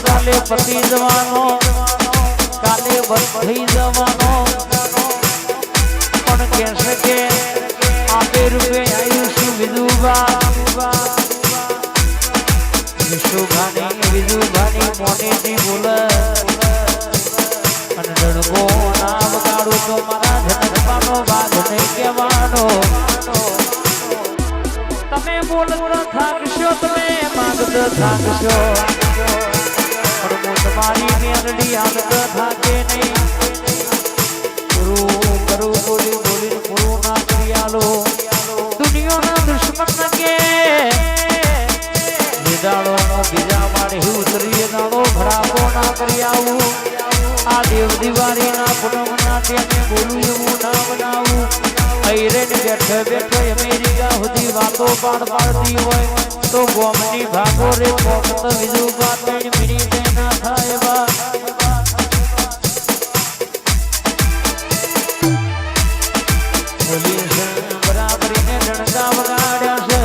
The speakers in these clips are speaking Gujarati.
કાલે પતિ જવાનો કાલે થઈ જવાનો પણ કહેશે કે આપે રૂપે આયુષ વિધુબા વિશુભાની વિધુભાની મોનેથી બોલે અને ડણકો ના વગાડું તો મારા જનકવાનો વાઘ નહીં કહેવાનો. તમે બોલતો થાકશો તમે માંગતો થાકશો પણ હું તમારી મેરડી હાલત થાકે નહીં. પૂરું કરું બોલી બોલીને પૂરું ના કરી આલો. દુનિયાના દુશ્મન કે દાડો બીજા મારે ઉતરી દાડો ભરાવો ના કરી આવું. આ દેવ દિવાળી ના પૂનમ ના તેને બોલું એવું ના બનાવું. અહીરેને બેઠે બેઠે અમેરિકા સુધી વાતો પાડતી હોય તો ગોમની ભાગો રે કોમત બીજું વાત મિનિટે ના થાય બા. બરાબરીને ડણકા વગાડ્યા છે.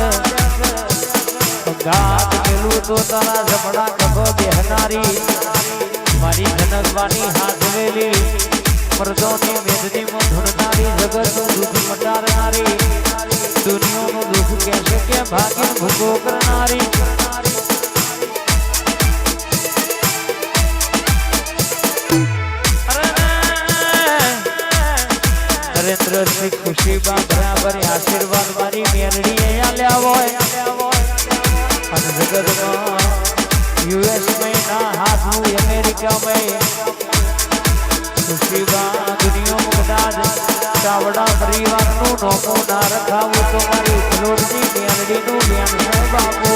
ગાત પેલું તો તારા જમણા કભ બેહનારી મારી જનકવાની હાથ વેલી મર્દોની મેદની માં ધૂણનારી જગતનું દુઃખ મટાડનારી દુનિયાનું દુઃખ કહેશે કે ભાગીને ભૂકો કરનારી. નરેન્દ્રસિંહ ખુશીબા બરાબર આશીર્વાદ મારી મેરડીએ આલ્યા હોય અને જગતમાં યુએસ માં ના હાથનું અમેરિકામાં ખુશીબા દુનિયામાં બધા ચાવડા પરિવારનું નોમો ના રખાવું તો મારી ફ્લોરની મેરડીનું બેન છે બાબો.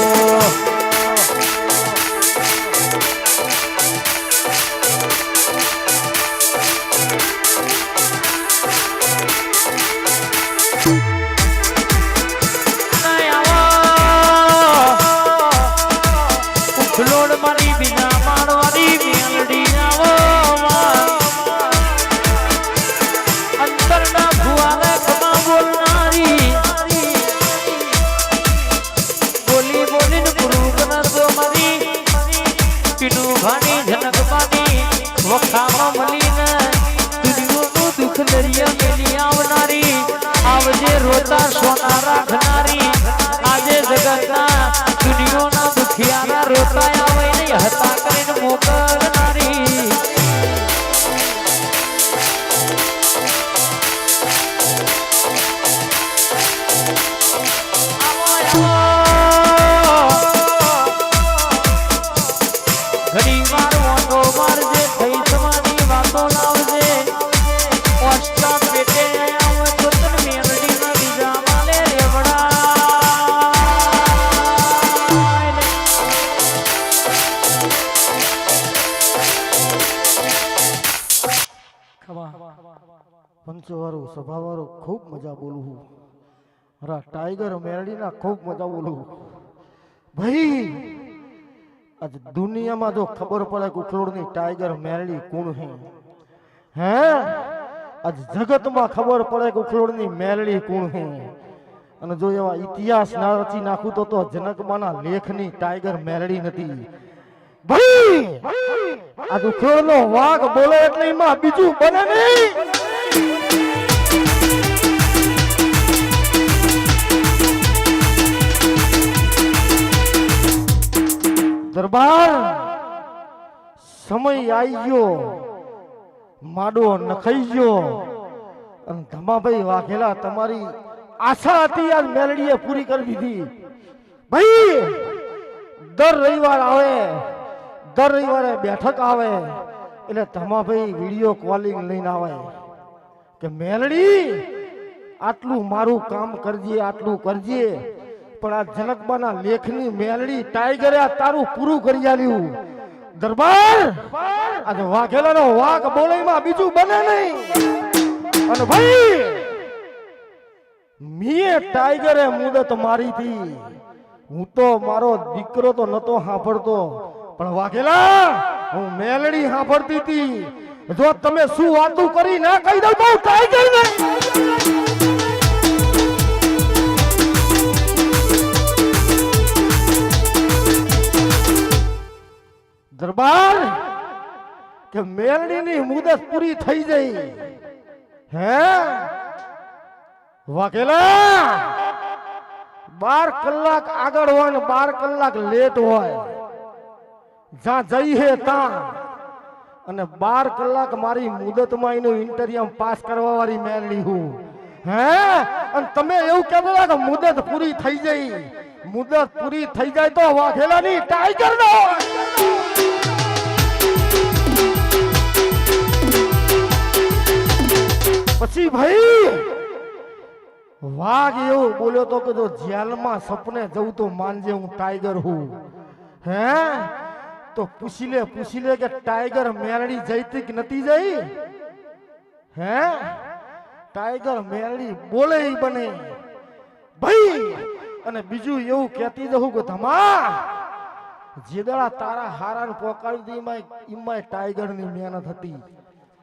ફ્લોર મારી બીજા મારવાડી મેલડી આવો અંતરના ભુવાને ખમા બોલનારી બોલી બોલીને પૂરું કરતો મારી પીનું ભાની જનકવાની વખામાં મળીને દુનિયાનું દુઃખ દરિયા મેલી આવનારી આવજે રોતા સોના રાખનારી આજે જગતના દુનિયાના દુખિયાના રોતા આવે નહીં હતા કરીને મોકલનારી. ઘણી વાર વાતો મારજે થઈ તમારી વાતો લાવજે પંચવાળું સભાવાળું ખૂબ મજા બોલું રા ટાઈગર મેરડીના ખૂબ મજા બોલું ભાઈ આજ દુનિયામાં જો ખબર પડે કે ઉખલોડની ટાઈગર મેરડી કોણ હે આજ જગતમાં ખબર પડે કે ઉખલોડની મેરડી કોણ હે અને જો એવા ઇતિહાસ ના રચી નાખું તો જનકમાના લેખની ટાઈગર મેરડી નથી ભાઈ આજ ઉખલોડનો વાઘ બોલે એટલે એમાં બીજું બને નહીં દરબાર સમય આવી ગયો માડો નખાઈ ગયો અને ધમાભાઈ વાઘેલા તમારી આશા હતી આજ મેલડીએ પૂરી કરી દીધી ભાઈ દર રવિવાર આવે દર રવિવારે બેઠક આવે એટલે ધમાભાઈ વિડીયો કોલિંગ લઈને આવે કે મેલડી આટલું મારું કામ કરજે આટલું કરજે પણ આ જનકબાના લેખની મેલડી ટાઈગરે આ તારું પૂરું કરી આલ્યું દરબાર આજે વાઘેલાનો વાઘ બોલેમાં બીજું બને નહીં અને ભાઈ મીએ ટાઈગરે મુદત મારી હતી હું તો મારો દીકરો તો નતો સાંભળતો પણ વાઘેલા હું મેલડી સાંભળતી હતી જો તમે શું વાતું કરી ના કહી દઉં તો ટાઈગર ને દરબાર કે મેલડીની મુદત પૂરી થઈ ગઈ હે વાઘેલા 12 કલાક આગળ હોય ને 12 કલાક લેટ હોય જ્યાં જઈ હે ત્યાં અને 12 કલાક મારી મુદતમાં એનું ઇન્ટરવ્યુ પાસ કરવા વાળી મેલડી હું હે અને તમે એવું કહેતા કે મુદત પૂરી થઈ ગઈ મુદત પૂરી થઈ જાય તો વાઘેલાની ટાઈગર ન હોય પછી ભાઈ વાઘ એવું બોલ્યો તો કે જો જેલમાં સપને જવું તો માનજે હું ટાઈગર હું હે તો પૂછી લે કે ટાઈગર મેલડી જઈતી કે નથી જઈ હે ટાઈગર મેલડી બોલે ઈ બને ભાઈ અને બીજું એવું કહેતી જવું કે ધમા જેદડા તારા હારાને પોકાડી દી એમાં ટાઈગર ની મહેનત હતી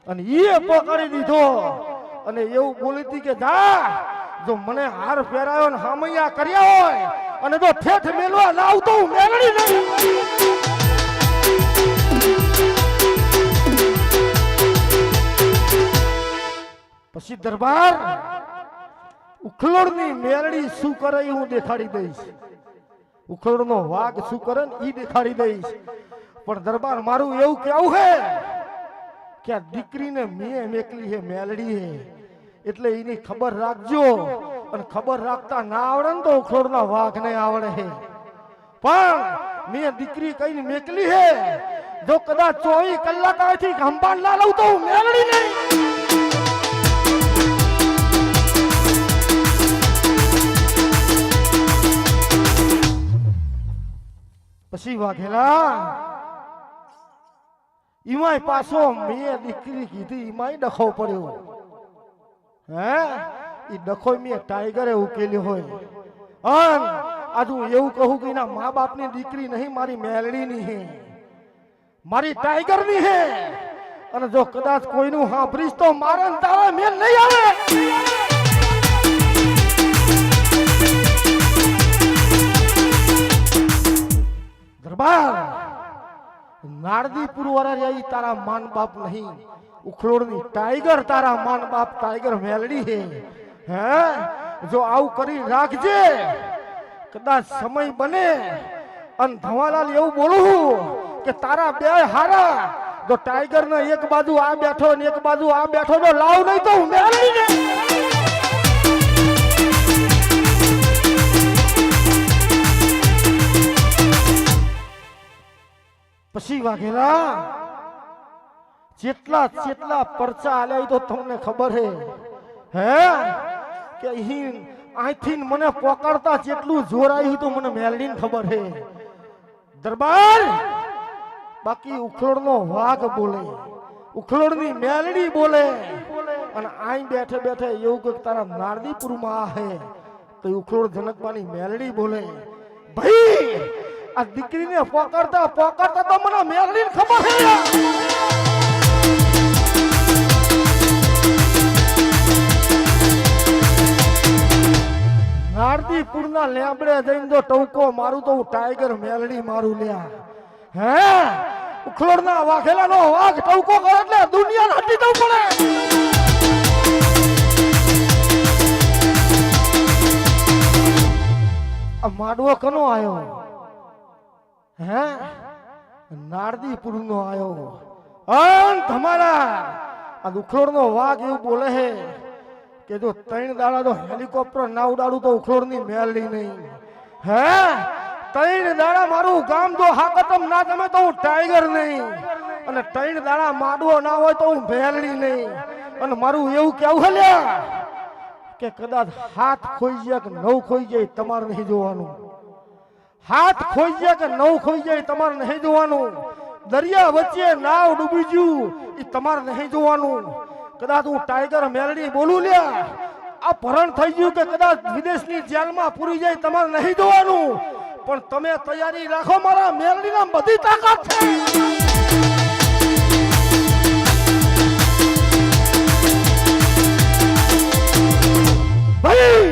અને એ પકડી દીધો અને એવું બોલી હતી કે જા જો મને હાર ફેરાયો ને હામૈયા કર્યા હોય અને જો ઠેઠ મેલવા લાવ તો હું મેલડી નહીં પછી દરબાર ઉખલોડની મેલડી શું કરે એ હું દેખાડી દઈશ ઉખલોડનો વાઘ શું કરે ને એ દેખાડી દઈશ પણ દરબાર મારું એવું કેવું હે કે આ દીકરીને મેં મેકલી હે મેલડી હે એટલે એની ખબર રાખજો અને ખબર રાખતા ના આવડે ને તો ઉખલોડના વાઘને આવડે હે પણ મેં દીકરી કઈને મેકલી હે જો કદાચ 24 કલાક આથી સંભાળ ના લઉં તો હું મેલડી નહીં પછી વાઘેલા ઈમાય પાછો મેં દીકરી કીધી ઈમાય ડખો પડ્યો હે ઈ ડખો મેં ટાઈગરે ઉકેલ્યો હોય અન આજ હું એવું કહું કે એના મા બાપની દીકરી નહીં મારી મેલડીની હે મારી ટાઈગરની હે અને જો કદાચ કોઈનું સાંભળીશ તો મારે તારા મેલ નહીં આવે દરબાર નારદીપુર વાળા રહી તારા માન બાપ નહીં ઉખલોડની ટાઈગર તારા માન બાપ ટાઈગર મેલડી હે હે જો આવું કરી રાખજે કદાચ સમય બને અને ધવાલાલ એવું બોલું કે તારા બે હારા જો ટાઈગર ને એક બાજુ આ બેઠો ને એક બાજુ આ બેઠો તો લાવ નહીં તો હું મેલડી ને પછી વાઘેલા જેટલા પરચા આલ્યા તો તમને ખબર હે કે અહીંથી મને પોકાડતા જેટલું જોર આવ્યું તો મને મેલડીને ખબર હે દરબાર બાકી ઉખલોડનો વાઘ બોલે ઉખલોડની મેલડી બોલે અને આઈ બેઠે બેઠે એવું કે તારા નારદીપુરમાં આ હે તો ઉખલોડ જનકવાની મેલડી બોલે ભાઈ આ દીકરીને પોકારતા પોકારતા તો મને મેલડીને ખબર છે નારદીપુરના લેબડે જઈને જો ટવકો મારું તો હું ટાઈગર મેલડી મારું લ્યા હે ઉખલોડના વાઘેલાનો વાઘ ટવકો કરે એટલે દુનિયાને હટી જવું પડે આ માડવો કનો આયો હે નારદીપુરનો આયો અન તમારા આ ઉખલોડનો વાઘ એવું બોલે હે કે જો 3 દાડા તો હેલિકોપ્ટર ના ઉડાડું તો ઉખલોડની મેલડી નહીં હે 3 દાડા મારું ગામ જો હાકતમ ના તમે તો હું ટાઈગર નહીં અને 3 દાડા માડવો ના હોય તો હું મેલડી નહીં અને મારું એવું કેવું હલ્યા કે કદાચ હાથ ખોઈ જાય કે નવ ખોઈ જાય તમારે નહીં જોવાનું હાથ ખોઈ જાય કે નવ ખોઈ જાય તમારે નહીં જોવાનું દરિયા વચ્ચે નાવ ડૂબી ગયું એ તમારે નહીં જોવાનું કદાચ હું ટાઈગર મેલડી બોલું લ્યા આ ભરણ થઈ ગયું કે કદાચ વિદેશની જેલમાં પૂરી જાય તમારે નહીં જોવાનું પણ તમે તૈયારી રાખો મારા મેલડીના બધી તાકાત છે ભાઈ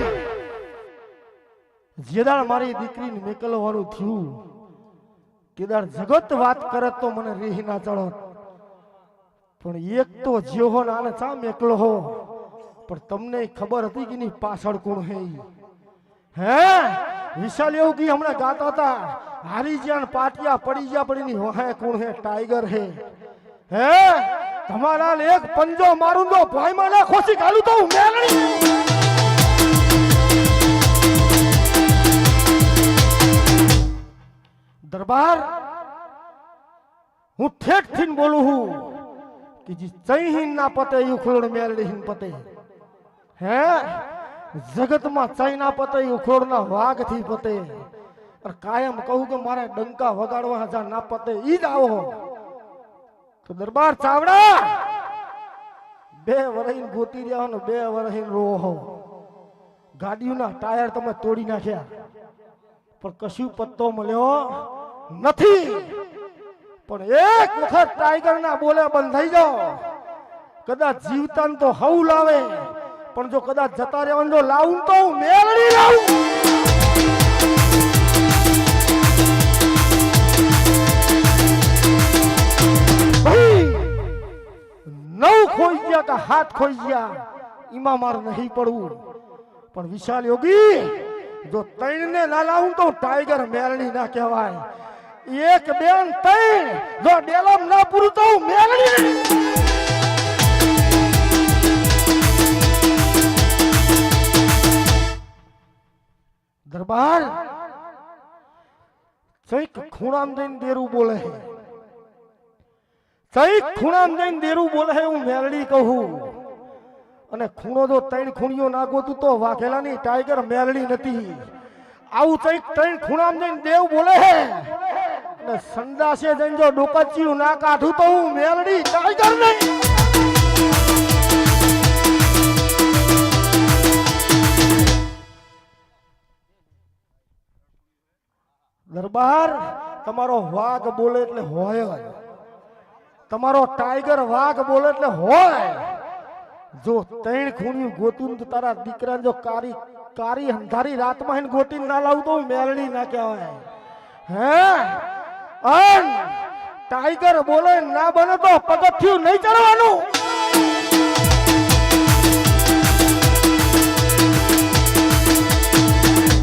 જેદાળ મારી દીકરીને મેકલવાનું થયું તેદાળ જગત વાત કરત તો મને રીહ ના ચડત પણ એક તો જેવો આને ચા મેકલો હો પણ તમને ખબર હતી કે ની પાછળ કોણ હે હે વિશાલ એવું કે હમણાં ગાતા હતા હારી જ્યાં પાટિયા પડી ગયા પડીની વહે કોણ હે ટાઈગર હે હે તમારા એક પંજો મારું તો ભાઈ માં ના ખોસી કાલું તો મેલડી દરબાર હું ઠેઠ થીને બોલું હું कि जी चैहिन ना पते उखलोड़ मेलडीन पते है जगत में चै ना पते उखलोड़ ना वाघ थी पते और कायम कहूं के मारे डंका वगाड़वा जा ना पते ई ज आवो तो दरबार चावड़ा बे वरहीन गोती रहो ने बे वरहीन रोहो गाड़ियों ना टायर तमे तोड़ी नाख्या पर कशु पत्तो मळ्यो नथी પણ એક વખત ટાઈગર ના બોલે બંધાઈ જાઓ કદાચ જીવતા તો હવ લાવે પણ જો કદાચ જતા રહેવાનું જો લાવું તો હું મેલડી લાવું નવ ખોઈ ગયા કે હાથ ખોઈ ગયા ઈમાં માર નહીં પડવું પણ વિશાલ યોગી જો 3 ને ના લાવું તો ટાઈગર મેલડી ના કહેવાય एक बेन तैन जो डेलम ना पूरू तो मेलडी दरबार चैक खूणाम जईन देरू बोले है चैक खूणाम जईन देरू बोले है હું મેલડી કહું અને ખૂણો જો 3 ખૂણીઓ નાગોતું તો વાઘેલાની ટાઈગર મેલડી નથી આવું ચૈક 3 ખૂણામ જઈને દેવ બોલે હે ને સંદાસે જઈને જો ડોકચ્યું ના કાઢું તો હું મેલડી ટાઈગર નહીં દરબાર તમારો વાઘ બોલે એટલે હોય તમારો ટાઈગર વાઘ બોલે એટલે હોય જો 3 ખૂણ્યું ગોતું તો તારા દીકરાને જો કારી કારી અંધારી રાતમાં હિન ગોતી ના લાવું તો મેલડી ના કહેવાય હે અન ટાઈગર બોલે ના બને તો પગથિયું નહીં ચડવાનું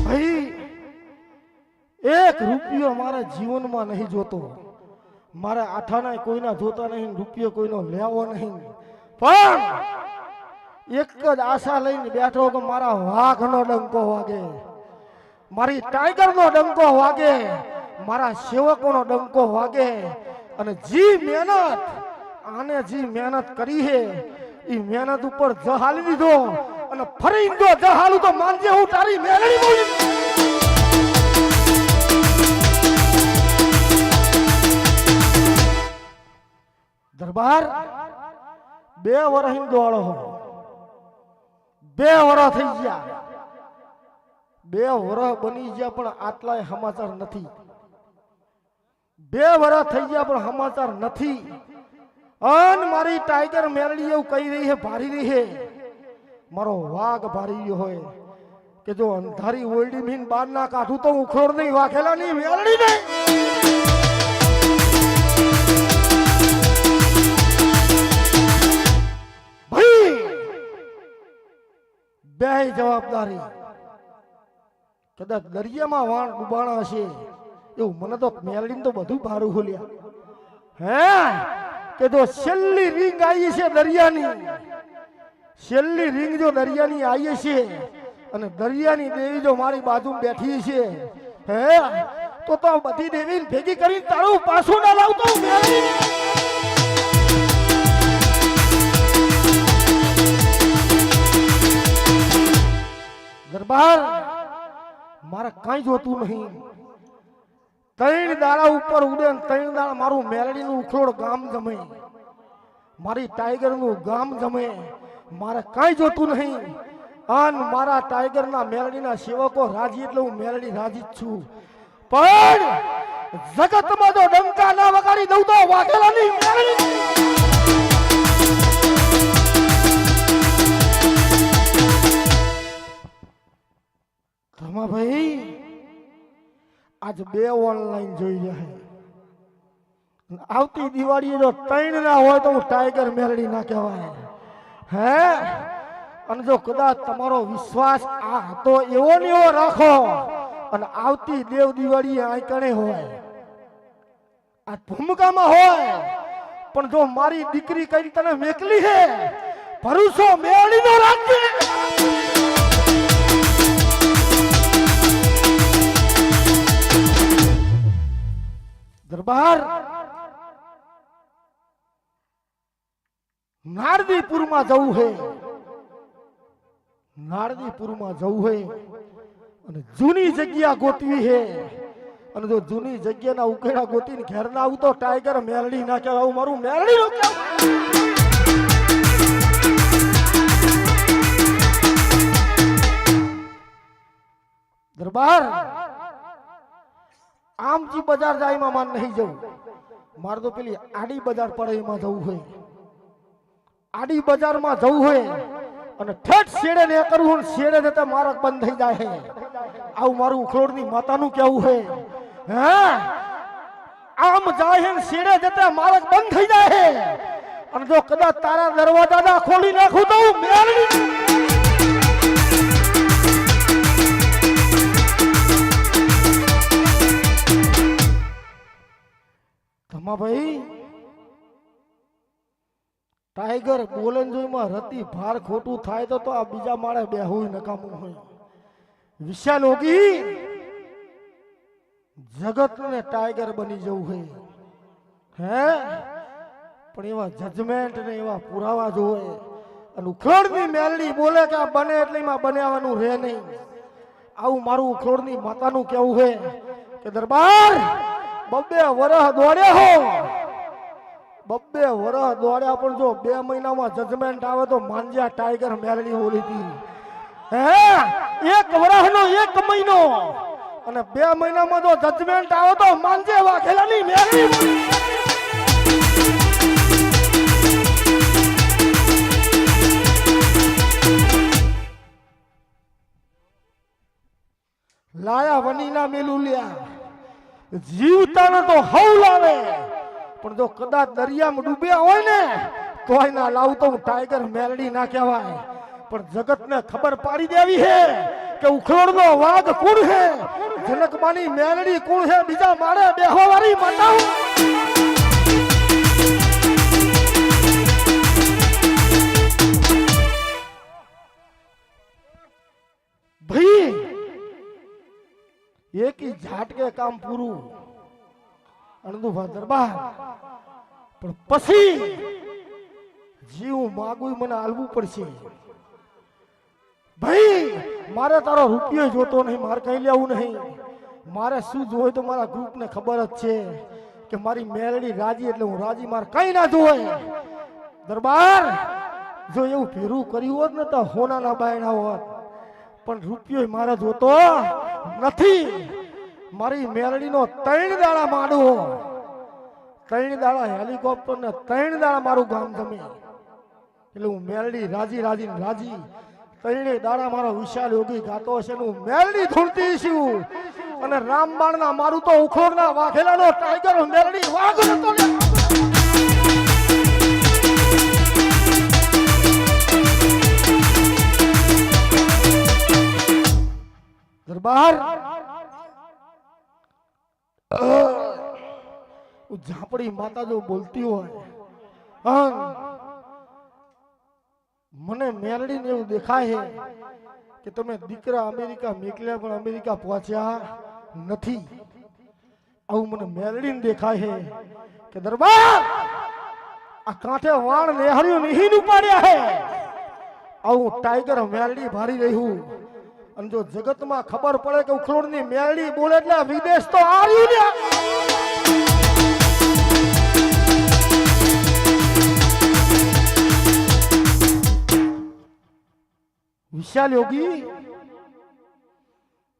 ભાઈ 1 રૂપિયો મારા જીવનમાં નહીં જોતો મારે આઠાના કોઈના જોતા નહીં રૂપિયો કોઈનો લેવો નહીં પણ એક જ આશા લઈને બેઠો કે મારા વાઘનો ડંકો વાગે મારી ટાઈગરનો ડંકો વાગે મારા સેવકોનો ડંકો વાગે અને જી મહેનત આને જી મહેનત કરી હે ઈ મહેનત ઉપર જહાલી દીધો અને ફરી જો જહાલું તો માનજે હું તારી મેલડી બોલી દરબાર 2 વર્ષ દોડો 2 વર્ષ થઈ ગયા, 2 વર્ષ બની ગયા પણ આટલાય સમાચાર નથી. 2 વર્ષ થઈ ગયા પણ સમાચાર નથી. અન મારી ટાઈગર મેલડી એવું કહી રહી છે, ભારી રહી છે, મારો વાઘ ભારી રહ્યો હોય કે જો અંધારી ઓરડી મીન બહાર ના કાઢું તો ઉખોડ નહીં વાઘેલા ની મેલડી નહીં. ભાઈ બે જવાબદારી. કદાચ દરિયામાં વાણ ડૂબાણા હશે એવું મને તો મેલડીને તો બધું ભારું ખોલ્યા. હે કે જો છેલ્લી રીંગ આવી છે દરિયાની, છેલ્લી રીંગ જો દરિયાની આવી છે અને દરિયાની દેવી જો મારી બાજુ બેઠી છે, હે તો બધી દેવી ભેગી કરી તારું પાછું ના લાવતો. દરબાર મારે કઈ જોતું નહીં. 3 દાડા ઉપર ઉડે, 3 દાડા મારું મેલડીનું ઉખોડ ગામ જમે, મારી ટાઈગરનું ગામ જમે. મારે કઈ જોતું નહીં. અન મારા ટાઈગરના મેલડીના સેવકો રાજી એટલે હું મેલડી રાજી જ છું. પણ જગતમાં જો ડંકા ના વગાડી દઉં તો વાઘેલાની મેલડી. ભાઈ આજ 2 ઓનલાઈન જોઈ રહ્યા. આવતી દિવાળીએ જો 3 ના હોય તો હું ટાઈગર મેલડી ના કહેવાય. હે અને જો કદાચ તમારો વિશ્વાસ આ હતો એવો ને એવો રાખો અને આવતી દેવ દિવાળીએ આંકણે હોય, આ ભૂમિકામાં હોય, પણ જો મારી દીકરી કઈ તને મેકલી છે ભરોસો મેળીનો રાખજે. દરબાર નારદીપુરમાં જવું છે, નારદીપુરમાં જવું છે અને જૂની જગ્યા ગોતવી છે. અને જો જૂની જગ્યાના ઉકેડા ગોતીને ઘેર ના આવું તો ટાઈગર મેલડી ના કહેવાય, મારું મેલડી નો દરબાર આમજી બજાર જાય એમાં માન નહીં જવું. મારે તો પેલી આડી બજાર પડે એમાં જવું હોય, આડી બજારમાં જવું હોય અને ઠેઠ શેડે ને કરવું, શેડે જતા માર્ગ બંધ થઈ જાય. આવું મારું ઉખલોડની માતાનું કેવું છે. હે આમ જાય ને શેડે જતા માર્ગ બંધ થઈ જાય. અને જો કદાચ તારા દરવાજા ના ખોલી નાખું તો મેળવી ભાઈ. ટાઈગર બોલે જોઈમાં રતી ભાર ખોટું થાય તો આ બીજા માળે બેહું નકામું હોય. વિશાલોગી જગત ને ટાઈગર બની જવું હોય. હે પણ એવા જજમેન્ટ ને એવા પુરાવા જોવે. અને ઉખોડની મેલડી બોલે કે આ બને એટલે એમાં બનાવવાનું રહે નહીં. આવું મારું ઉખોડની માતાનું કેવું છે કે દરબાર 2 વર્ષ દોડ્યા હો, 2 વર્ષ દોડ્યા પણ જો 2 મહિનામાં જજમેન્ટ આવે તો માંજ્યા ટાઈગર મેલડી ઓલી હતી. હે 1 વર્ષનો 1 મહિનો અને 2 મહિનામાં જો જજમેન્ટ આવે તો માંજે વાઘેલાની મેલડી. લાયા વનીના મેલું લ્યા, જીવતાને તો હવ લાવે પણ જો કદાચ દરિયામાં ડૂબ્યા હોય ને તો એના લાવતો હું ટાઈગર મેલડી ના કહેવાય. પણ જગતને ખબર પાડી દેવી છે કે ઉખોડનો વાઘ કોણ છે, જનકબાની મેલડી કોણ છે, બીજા માળે બેહવાવાળી માતા. ભાઈ એક ઝાટકે કામ પૂરું અણદુભા દરબાર. પણ પછી જીવ માગું મને હાલવું પડશે. ભાઈ મારે તારો રૂપિયો જોતો નહીં, મારે કઈ લેવું નહીં. મારે શું જોવે તો મારા ગ્રુપને ખબર જ છે કે મારી મેલડી રાજી એટલે હું રાજી, મારે કઈ ના જોવે. દરબાર જો એવું ભેરું કર્યું હોત ને તો હોનાના બાયણા હોત, પણ રૂપિયો મારે જોતો નથી. મારી મેલડીનો 3 દાડા માંડવો, 3 દાડા હેલિકોપ્ટર ને 3 દાડા મારું ગામ જમે. એટલે હું મેલડી રાજી રાજી રાજી 3 દાડા મારો વિશાલ યોગી ગાતો હશે ને હું મેલડી ધૂણતી છું. અને રામબાણના મારું તો ઉખોડના વાઘેલાનો ટાઈગર મેલડી વાઘ નતો લે. દરબાર ઝાપડી માતા જો બોલતી હોય, મને મેલડીને એવું દેખાય છે કે તમે દીકરા અમેરિકા મોકલ્યા પણ અમેરિકા પહોંચ્યા નથી. આવું મને મેલડીને દેખાય છે કે દરબાર આ કાંઠે વાણ નેહર્યું નહીં ઉપાડ્યા છે. આવું ટાઈગર મેલડી ભારી રહ્યું. અને જો જગતમાં ખબર પડે કે ઉખલોડની મેલડી બોલે એટલે વિદેશ તો આવ્યું ને. વિશાલ યોગી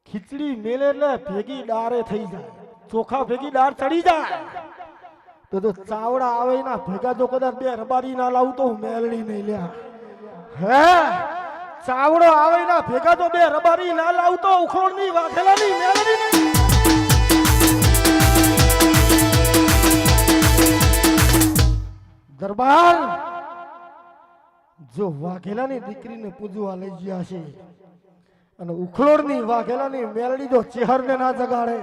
ખીચડી મેલે એટલે ભેગી ડારે થઈ જાય, ચોખા ભેગી ડાર ચડી જાય. તો ચાવડા આવે ના ભેગા જો કદાચ 2 રબારી ના લાવું તો મેલડી નહીં લ્યા. હે ચાવડો આવે ના ભેગા તો 2 રબારી ના લાવું તો ઉખોડની વાઘેલાની મેલડી નહીં. દરબાર જો વાઘેલાની દીકરીને પૂજવા લઈ ગયા છે અને ઉખલોડની વાઘેલાની મેલડી જો ચેહરને ના જગાડે,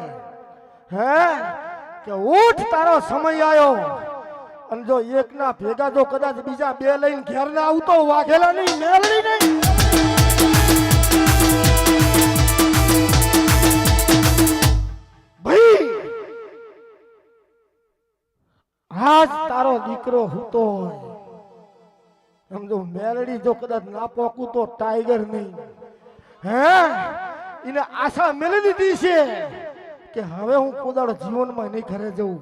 હે કે ઉઠ તારો સમય આવ્યો. અને જો એકના ભેગા જો કદાચ બીજા 2 લઈને ઘેર ના આવતો વાઘેલાની મેલડી નહીં. ભાઈ આજ તારો દીકરો હૂતો હોય, સમજો મેલડી જો કદાચ ના પોકું તો ટાઈગર નહીં. હે એને આશા મેળવી દીધી છે કે હવે હું કોદાળો જીવનમાં નહીં ઘરે જવું.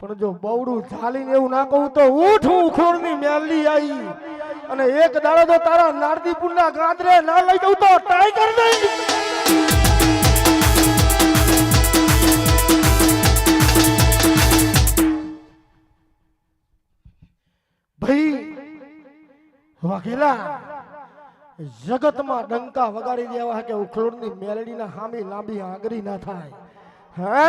પણ જો બવડું ઝાલીને એવું ના કહું તો ઉઠ હું ઉખોડની મેલડી આવી. અને એક દાડો જો તારા નારદીપુરના ગાંદરે ના લઈ જવું તો ટાઈગર નહીં. ભાઈ વાઘેલા જગતમાં ડંકા વગાડી દેવા કે ઉખલોડની મેલડીના હામી લાંબી આંગળી ના થાય. હે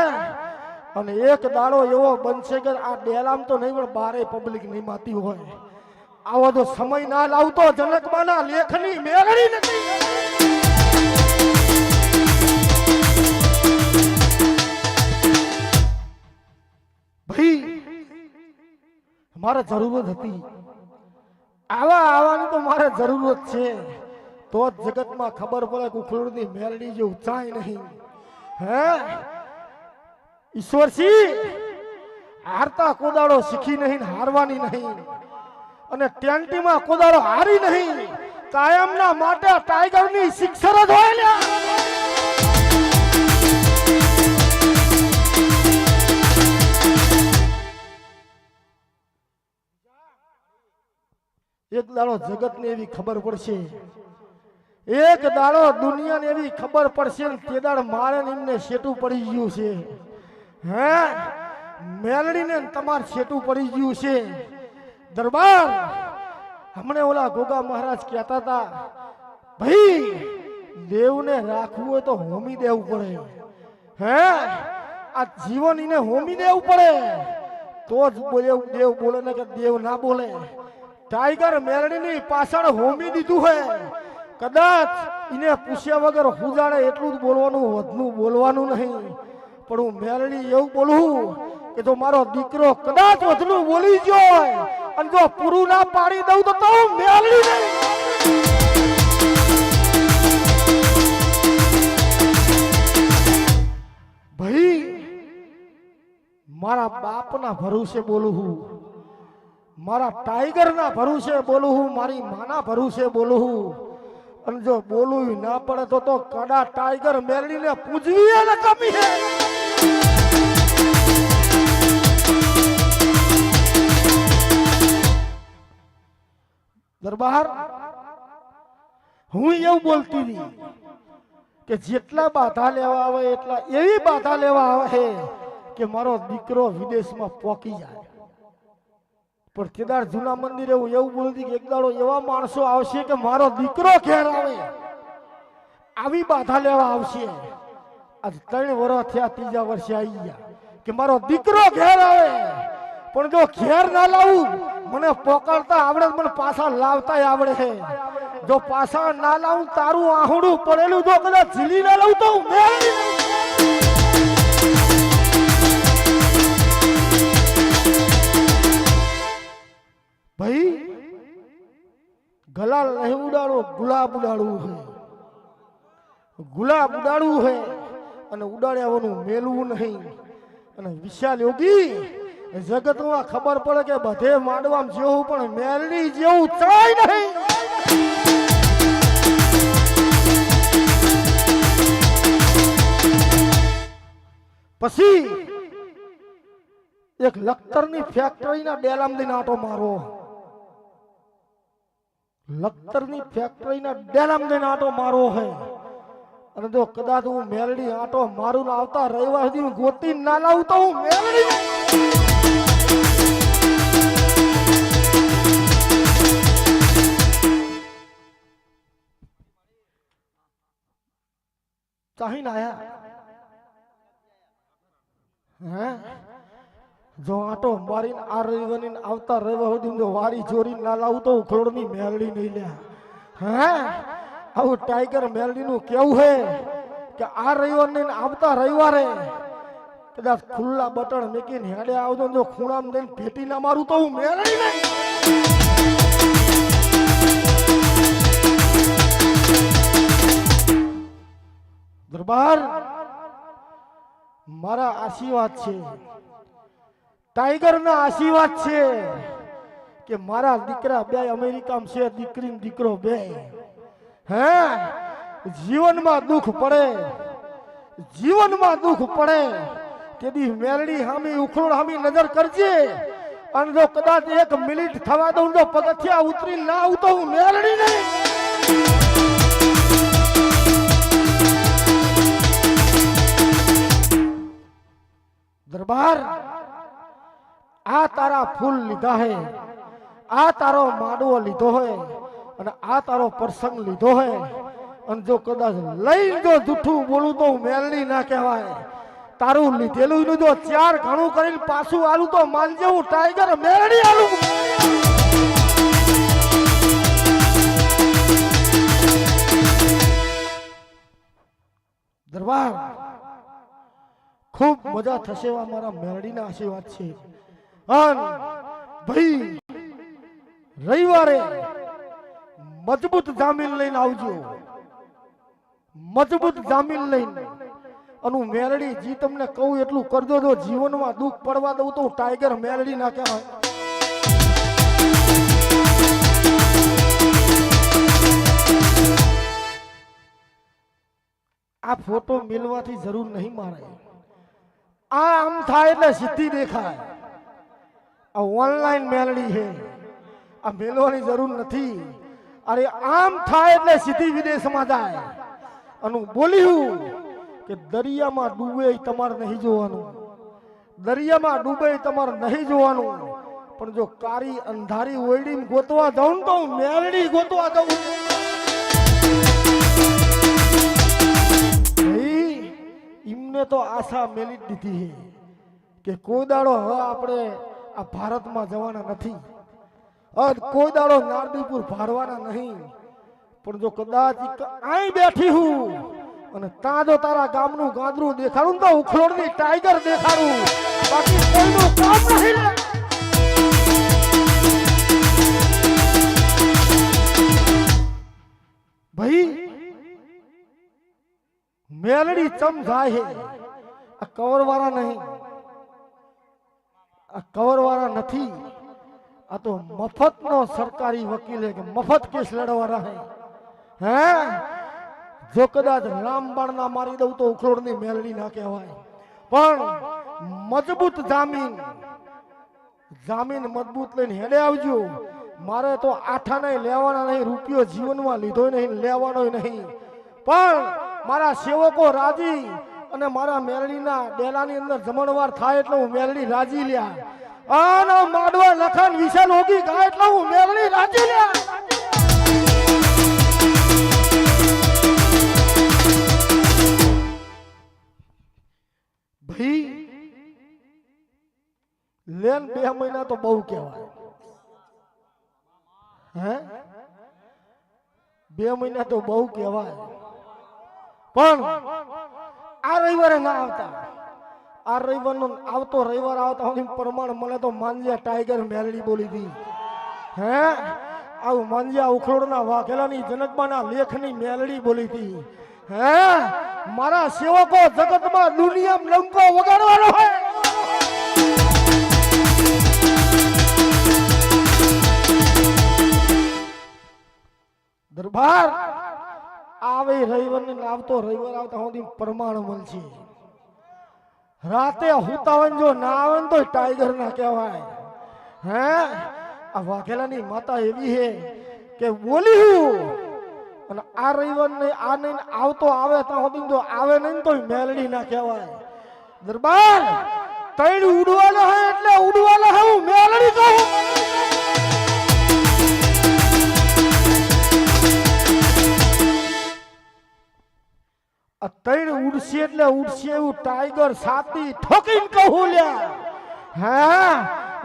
અને એક દાડો એવો બનશે કે આ ડેલામ તો નહીં પણ બારે પબ્લિક નહીં માતી હોય. આવો તો સમય ના લાવતો જનકબાના લેખની મેલડી નથી. ભાઈ મારે જરૂરત હતી, આવવાની તો મારે જરૂરત છે. તો જ જગતમાં ખબર પડે કે ઉખલોડની મેલડી જે ઊંચાઈ નહીં. હે ઈશ્વરસિંહ હારતા કોદાળો શીખી નહીં, હારવાની નહીં. અને ટેન્ટીમાં કોદાળો હારી નહીં, કાયમના માટે ટાઈગરની શિક્ષર જ હોય ને. એક દાડો જગતને એવી ખબર પડશે, એક દાડો દુનિયાને એવી ખબર પડશે ને તે દાડ મારે એમને શેટું પડી ગયું છે. હે મેલડીને તમારે શેટું પડી ગયું છે. દરબાર હમણે ઓલા ગોગા મહારાજ કહેતા હતા, ભાઈ દેવને રાખવું હોય તો હોમી દેવું પડે. હે આ જીવન એને હોમી દેવું પડે તો જ દેવ બોલે ને કે દેવ ના બોલે. ટાઈગર મેલડીની પાછળ હોમી દીધું હોય, કદાચ એને પૂછ્યા વગર હુજાડે એટલું જ બોલવાનું, વધનું બોલવાનું નહીં. પણ હું મેલડી એવું બોલું કે જો મારો દીકરો કદાચ વધનું બોલી ગયો અને જો પૂરું ના પાડી દઉં તો હું મેલડી નહીં. ભાઈ મારા બાપના ભરોસે બોલું હું, મારા ટાઈગરના ભરોસે બોલું હું, મારી માના ભરોસે બોલું હું. અને જો બોલું ના પડે તો કડા ટાઈગર મેલડીને પૂજવી એને કમી છે. દરબાર હું એવું બોલતી હતી કે જેટલા બાધા લેવા આવે એટલા એવી બાધા લેવા આવે કે મારો દીકરો વિદેશમાં પોકી જાય. પણ કેદાર જૂના મંદિરે હું એવું બોલતી કે એક દાડો એવા માણસો આવશે કે મારો દીકરો ઘેર આવે આવી બાધા લેવા આવશે. આજ 3 વર્ષ થયા, 3જા વર્ષે આવી ગયા કે મારો દીકરો ઘેર આવે. પણ જો ઘેર ના લાવું મને પોકારતા આવડે, મને પાછા લાવતા આવડે છે. જો પાછા ના લાવું તારું આહુડું પડેલું જો કદાચ ઝીલી ના લઉં તો ભાઈ ગલાલ નહીં ઉડાડો, ગુલાબ ઉડાડવું છે. ગુલાબ ઉડાડવું છે અને ઉડાડ્યાવાનું મેલવું નહીં. અને વિશાલ યોગી જગતમાં ખબર પડે કે બધે માંડવામાં જેવું પણ મેલડી જેવું ચાય નહીં. પછી એક લખતરની ફેક્ટરીના ડેલામથી આંટો મારો. લખતરની ફેક્ટરીના ડેલામથી આંટો મારો હે. અને જો કદાચ હું મેલડી આંટો મારું ને આવતા રવિવાર સુધી હું ગોતી ના લાવું તો હું મેલડી ચાહીને આયા. હે જો આંટો મારીને આ રવિવારની આવતા રવિવાર સુધી જો વારી ચોરી ના લાવું તો ઉખલોડની મેલડી નહીં લ્યા. હે આવું ટાઈગર મેલડીનું કેવું હે કે આ રવિવારને આવતા રવિવારે કદાચ ખુલ્લા બટન મેકીને હેડે આવજો, જો ખૂણામાં દઈને ભેટી ના મારું તો હું મેલડી નહીં. દરબાર મારા આશીર્વાદ છે, ટાઈગર ના આશીર્વાદ છે કે મારા દીકરા 2 અમેરિકામાં છે, દીકરી ને દીકરો 2. હે જીવનમાં દુઃખ પડે, જીવનમાં દુઃખ પડે તેથી મેલડી હામી ઉખલોડ હામી નજર કરજે. અને જો કદાચ 1 મિનિટ થવા દઉં તો પગથિયા ઉતરી ના આવું તો હું મેલડી નહીં. દરબાર આ તારા ફૂલ લીધા હે, આ તારો માડવો લીધો હે અને આ તારો પ્રસંગ લીધો હે. અને જો કદાચ લઈને જો જૂઠું બોલું તો મેલડી ના કહેવાય. તારું લીધેલું જો 4 ઘણું કરીને પાછું આલું તો માનજે હું ટાઈગર મેલડી આલું. દરબાર ખૂબ મજા થશે, મારા મેલડીના આશીર્વાદ છે. અન ભાઈ રવિવારે મજબૂત જામીન લઈને આવજો, મજબૂત જામીન લઈને. અને મેલડી જી તમને કહું એટલું કરજો. જો જીવનમાં દુઃખ પડવા દઉં તો ટાઈગર મેલડી ના કહેવાય. આ ફોટો મેલવાથી જરૂર નહીં મારે. આ આમ થાય એટલે સીધી દેખાય. આ ઓનલાઈન મેલડી છે, આ મેલવાની જરૂર નથી. અરે આમ થાય એટલે સીધી વિદેશમાં જાય. અને બોલ્યું કે દરિયામાં ડૂબે તમારે નહીં જોવાનું, દરિયામાં ડૂબે તમારે નહીં જોવાનું. પણ જો કારી અંધારી ઓયડી ગોતવા જાઉં તો મેલડી ગોતવા જાઉં. એમને તો આશા મેલી જ દીધી છે કે કોઈ દાડો હવે આપણે આ ભારતમાં જવાના નથી, કોઈ દાડો નારદીપુર ભારવાના નહીં. પણ જો કદાચ અહીં બેઠી હું અને ત્યાં જો તારા ગામનું ગાંદરું દેખાડું તો ઉખલોડની ટાઈગર દેખાડું, બાકી કોઈનું કામ નહીં. ભાઈ મેલડી ચમ જાય છે, આ કવર વાળા નહીં, આ કવર વાળા નથી. આ તો મફત નો સરકારી વકીલ કે મફત કેસ લડવાના હે. હે જો કદાચ રામબાણ ના મારી દઉં તો ઉખલોડની મેલડી ના કહેવાય. પણ મજબૂત જામીન, જામીન મજબૂત લઈને હેડે આવજો. મારે તો આઠાને લેવાના નહીં, રૂપિયો જીવનમાં લીધો નહીં, લેવાનો નહીં, પણ મારા સેવકો રાજી અને મારા મેલડીના ડેલાની અંદર જમણવાર થાય એટલે હું મેલડી રાજી લ્યા, અને માડવા લખન વિશાલ હોગી ગાય એટલે હું મેલડી રાજી લ્યા. ભાઈ લેન 2 મહિના તો બહુ કહેવાય, હે 2 મહિના તો બહુ કહેવાય, પણ આ રવિવારે ના આવતા, આ રવિવારનો આવતો રવિવાર આવતા હું પ્રમાણ મને તો માંજિયા ટાઈગર મેલડી બોલી હતી, હે આવું માંજિયા ઉખરોડના વાઘેલાની જનકબાના લેખની મેલડી બોલી હતી, હે મારા સેવકો જગતમાં દુનિયામાં લંકો વગાડવાનો હોય. દરબાર આવે રવિવાર ને આવતો રવિવાર આવતા સુધી પ્રમાણ મળશે, રાતે હુતાવન જો ના આવે તો ટાઈગર ના કહેવાય, હે આ વાઘેલાની માતા એવી હે કે બોલી હું, અને આ રવિવાર ને આ નહીં આવતો આવે ત્યાં સુધી જો આવે નહીં તો મેલડી ના કહેવાય. દરબાર તૈણ ઉડવાનો હે એટલે ઉડવાનો હે, હું મેલડી કહું. તૈણ ઉડશે એટલે ઉડશે એવું ટાઈગર સાતી ઠોકીને કહું લ્યા, હા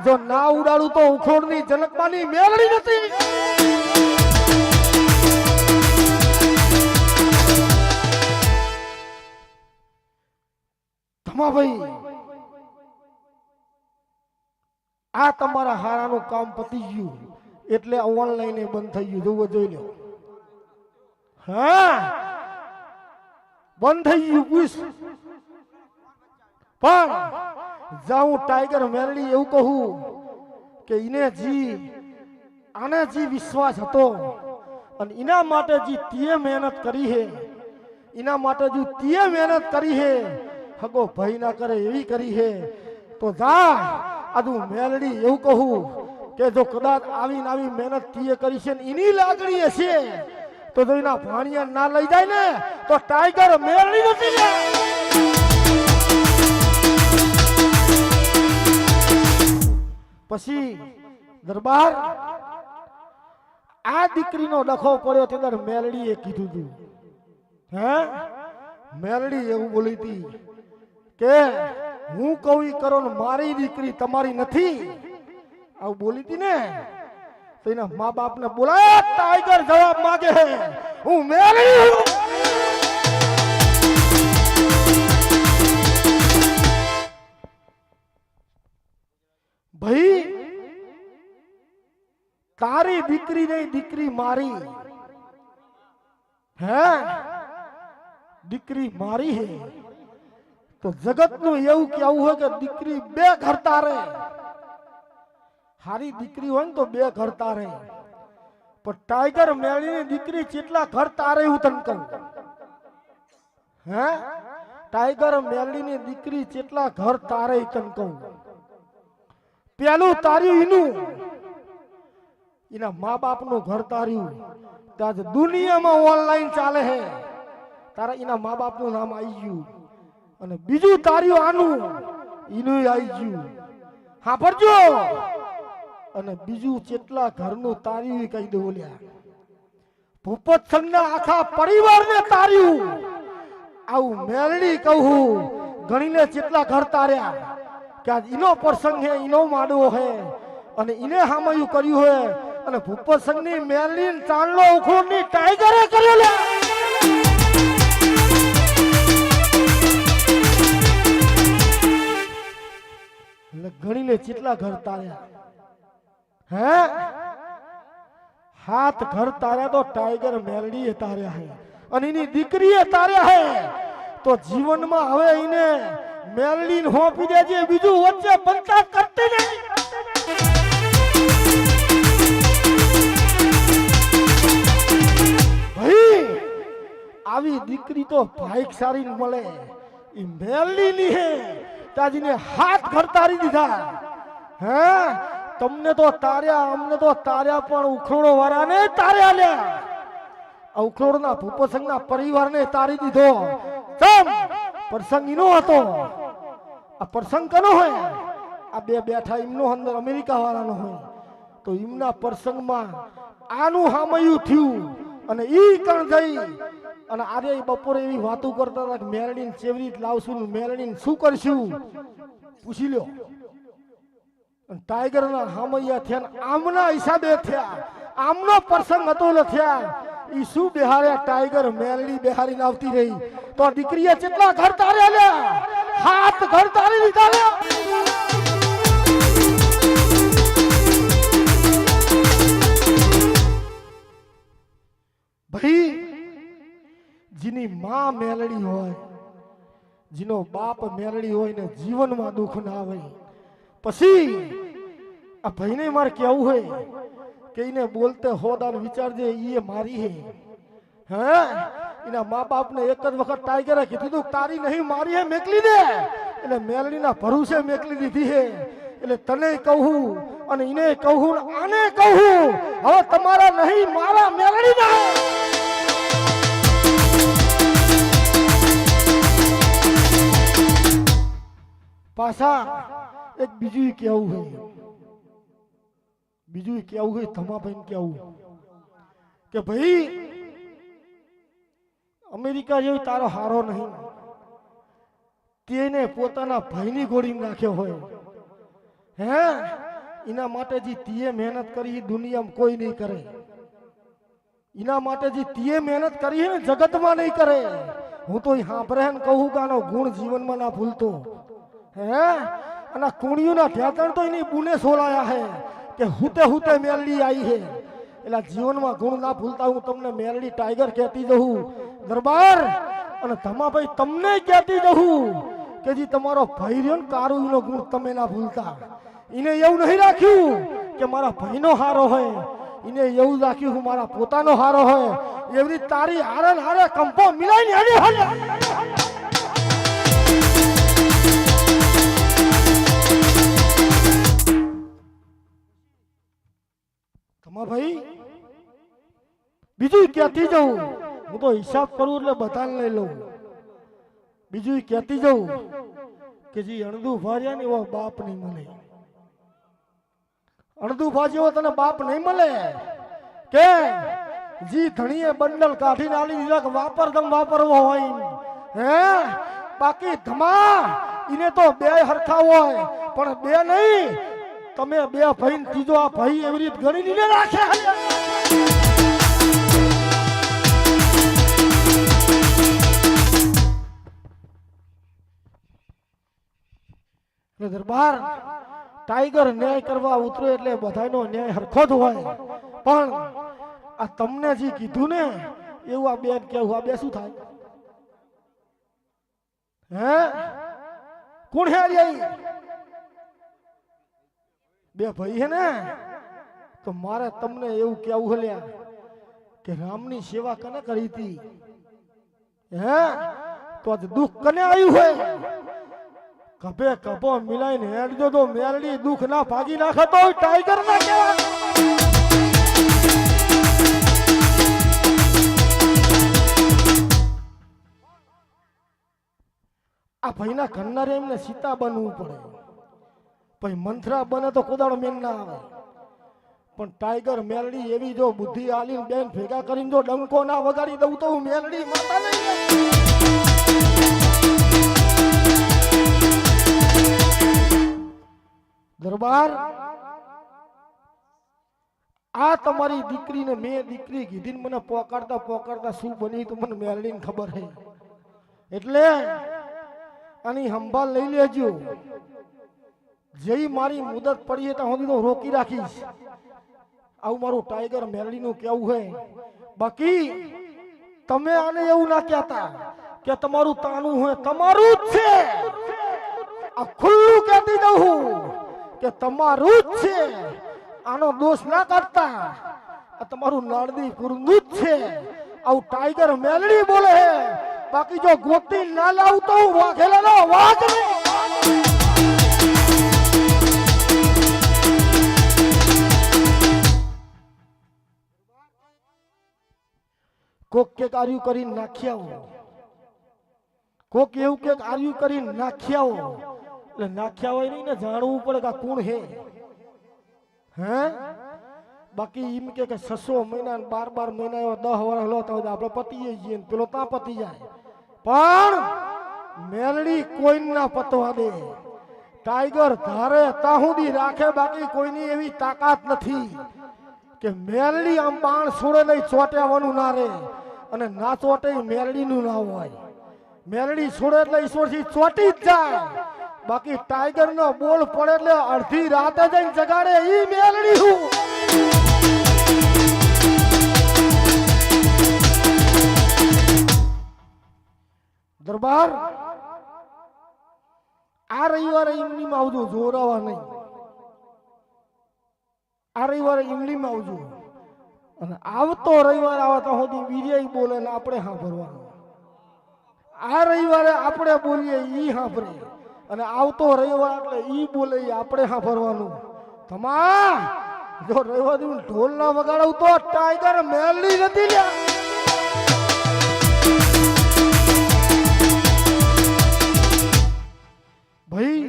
જો ના ઉડાડું તો ઉખોડની જનકમાની મેલડી નથી. ભાઈ આ તમારા હારાનું કામ પતી ગયું એટલે ઓનલાઈન બંધ થઈ ગયું, જોવો જોઈ લો, હા બંધ થઈ ગયું પૂછ. પણ જાઉં ટાઈગર મેલડી એવું કહું કે ઇને જી આને જી વિશ્વાસ હતો અને એના માટે જી તીએ મહેનત કરી હે, એના માટે જી તીએ મહેનત કરી હે, હગો ભાઈ ના કરે એવી કરી હે, તો જા આજુ મેલડી એવું કહું કે જો કદાચ આવીને આવી મહેનત તીએ કરી છે ને એની લાગણી હશે તો જો એના ભાણિયા ના લઈ જાય ને તો ટાઈગર મેલડી નથી લે. પછી દરબાર આ દીકરીનો ડખો પડ્યો ત્યારે મેલડીએ કીધું હતું, હે મેલડી એવું બોલી હતી કે હું કહું ઈ કરો ને મારી દીકરી તમારી નથી, આવું બોલી હતી ને તો એના મા બાપ ને બોલાય, ટાઈગર જવાબ માંગે હે હું મેલડી હું. ભાઈ તારી દીકરી નહીં દીકરી મારી, હે દીકરી મારી હે તો જગત નું એવું કેવું હોય કે દીકરી 2 ઘર તારે, હારી દીકરી હોય ને તો 2 ઘર તારે, પણ ટાઈગર મેળીની દીકરી કેટલા ઘર તારે હું તને કહું, હે ટાઈગર મેળીની દીકરી કેટલા ઘર તારે તને કહું. પેલું તાર્યું એનું, એના મા બાપ નું ઘર તાર્યું, ત્યાં દુનિયામાં ઓનલાઈન ચાલે હે, તારા એના મા બાપ નું નામ આવી ગયું, અને બીજું તાર્યું આનું એનું આવી ગયું, હા ભરજો, અને બીજું કેટલા ઘરનું તાર્યું કહી દઉં લ્યા, ભૂપત સંઘના આખા પરિવારને તાર્યું, આવું મેલડી કહું ગણીને કેટલા ઘર તાર્યા કે આજ ઈનો પ્રસંગ હે, ઈનો માડવો હે, અને ઈને હામયું કર્યું હે, અને ભૂપત સંઘની મેલડી ચાંદલો ઉખોડની ટાઈગરે કર્યો લ્યા. ગણીને કેટલા ઘર તાર્યા, હે 7 ઘર તાર્યા તો ટાઈગર મેલડીએ તાર્યા હે, અને એની દીકરીએ તાર્યા હે, તો જીવનમાં હવે એને મેલડીને હોપી દેજે, બીજું વચ્ચે પંચાયત કરતી નહીં. ભાઈ આવી દીકરી તો ભાઈસારી મળે, એ મેલડી ની હે, તાજીને 7 ઘર તારી દીધા, હે તમને તો તાર્યા, અમને તો તાર્યા, પણ ઉખરોડો વાળાને તાર્યા લ્યા. આ ઉખરોડના ભૂપતસંગના પરિવારને તારી દીધો. ચમ પ્રસંગ ઈનો હતો. આ પ્રસંગ કનો હોય? આ બે બેઠા એમનો અંદર અમેરિકા વાળાનો હોય. તો એમના પ્રસંગમાં આનું હામયું થયું અને ઈ કણ જઈ અને આજે બપોરે એવી વાતો કરતા હતા કે મેલડીને ચેવરી લાવશું, મેલડીને શું કરશું પૂછી લ્યો. ટાઈગરના હામૈયા થયા, આમના હિસાબે થયા, આમનો પ્રસંગ હતો ને થયા. ઈ શું બેહાર્યા? ટાઈગર મેલડી બેહારીને આવતી રહી. તો આ દીકરીએ કેટલા ઘર તાર્યા લ્યા? 7 ઘર તારી લીધા લ્યા. ભાઈ જેની માં મેલડી હોય, જેનો બાપ મેલડી હોય ને જીવનમાં દુઃખ ના આવે. પછી આ ભાઈને મારે કેવું હોય કે એને બોલતે હોદાન વિચારજે એ મારી હે. હે એના મા બાપને એક જ વખત ટાઈગરે કીધું તું તારી નહીં મારી હે, મેકલી દે. એટલે મેલડીના ભરોસે મેકલી દીધી હે. એટલે તને કહું અને એને કહું આને કહું, હવે તમારા નહીં મારા મેલડીના. પાછા એક બીજું કેવું હોય, બીજું કેવું હોય ધમાભાઈ કેવું કે ભાઈ અમેરિકા જેવું તારો હારો નહીં, તેને પોતાના ભાઈની ગોળી નાખ્યો હોય. હે એના માટે જે તીએ મહેનત કરી દુનિયામાં કોઈ નહીં કરે. એના માટે જે તીએ મહેનત કરી ને જગતમાં નહીં કરે. હું તો સાંભળે ને કહું કે આનો ગુણ જીવનમાં ના ભૂલતો. હે અને કુણીઓના ઢેકણ તો એની બુને સોલાયા હે કે હુતે હુતે મેલડી આવી હે. એટલે જીવનમાં ગુણ ના ભૂલતા હું તમને મેલડી ટાઈગર કહેતી જઉં દરબાર. અને ધમાભાઈ તમને કહેતી જઉં કે જે તમારો ભાઈ રહ્યો ને કારું એનો ગુણ તમે ના ભૂલતા. એને એવું નહીં રાખ્યું કે મારા ભાઈનો હારો હોય, એને એવું રાખ્યું હું મારા પોતાનો હારો હોય. એવી તારી હારે હારે કંપો મિલાઈને હરી હરી. ભાઈ બીજું કહેતી જવું, હું તો હિસાબ કરું એટલે બધાને લઈ લઉં. બીજું કહેતી જવું કે જે અણદુ ભાર્યા ને એવો બાપ નહીં મળે. અણદુ ભાજી એવો તને બાપ નહીં મળે કે જી ધણીએ બંડલ કાઢીને આલી દીધા કે વાપર દમ વાપરવો હોય. હે બાકી ધમા એને તો બે હરખા હોય પણ બે નહીં. તમે બે ભાઈ ત્રીજો આ ભાઈ એવી રીત ગણી લીધે રાખે. દરબાર ટાઈગર ન્યાય કરવા ઉતરે એટલે બધાનો ન્યાય હરખો જ હોય. પણ આ તમને જે કીધું ને એવું આ બેન કેવું, આ બે શું થાય? હે કોણ હે બે ભાઈ હે ને? તો મારે તમને એવું કેવું હલ્યા કે રામની સેવા કને કરી હતી? હે તો આજ દુઃખ કને આવ્યું હોય? કભે કભો મિલાઈને હેડજો તો મેલડી દુઃખ ના ભાગી નાખતો ટાઈગર ના કહેવાય. આ ભાઈના ઘરના એમને સીતા બનવું પડે. પછી મંથરા બને તો કોદાળો મેન ના આવે. પણ ટાઈગર મેલડી એવી જો બુદ્ધિ આલીને બેન ભેગા કરીને જો ડંકો ના વગાડી દઉં તો હું મેલડી માતા નહીં. દરબાર આ તમારી દીકરીને મેં દીકરી કીધીને મને પોકારતા પોકારતા શું બની તો મને મેલડીને ખબર છે. એટલે આની સંભાળ લઈ લેજો. જેવી મારી મુદત પડી ત્યાં સુધી તો રોકી રાખીશ. આવું મારું ટાઈગર મેલડીનું કેવું છે. બાકી તમે આને એવું ના કહેતા કે તમારું તાનું હોય, તમારું જ છે. આ ખુલ્લું કહેતી દઉં કે તમારું જ છે. આનો દોષ ના કરતા. આ તમારું નાળદી પૂરનું જ છે. આવું ટાઈગર મેલડી બોલે છે. બાકી જો ગોતી ના લાવું તો હું વાઘેલાનો વાઘ નહીં. કોક કે કાર્યું કરીને નાખ્યા કોક એવું કે કાર્યું કરીને નાખ્યા એટલે નાખ્યા હોય નહીં ને જાણવું પડે કે કોણ હે હે બાકી એમ કે 600 મહિના 12 મહિના એવા 10 વર્ષ લો તો આપણે પતી જઈએ પેલો ત્યાં પતી જાય પણ મેલડી કોઈ ના પતવા દે ટાઈગર ધારે તાહુદી રાખે બાકી કોઈની એવી તાકાત નથી કે મેલડી આમ બાણ છોડે નહીં ચોંટ્યાવાનું ના રે અને ના ચોટે મેલડીનું ના હોય મેલડી છોડે એટલે ઈશ્વરથી ચોટી જ જાય બાકી ટાઈગર નો બોલ પડે એટલે અડધી રાતે જઈને જગાડે ઈ મેલડી હું દરબાર આ રવિવારે ઇમલીમાં આવજો જોરાવા નહીં આ રવિવારે ઇમલીમાં આવજો અને આવતો રવિવાર આવે તો સુધી વીર્ય બોલે ને આપણે સાંભળવાનું આ રવિવારે આપણે બોલીએ ઈ સાંભળે અને આવતો રવિવાર એટલે ઈ બોલે આપણે સાંભળવાનું તમા જો રવિવાર ઢોલ ના વગાડવું તો ટાઈગર મેલડી નથી લ્યા ભાઈ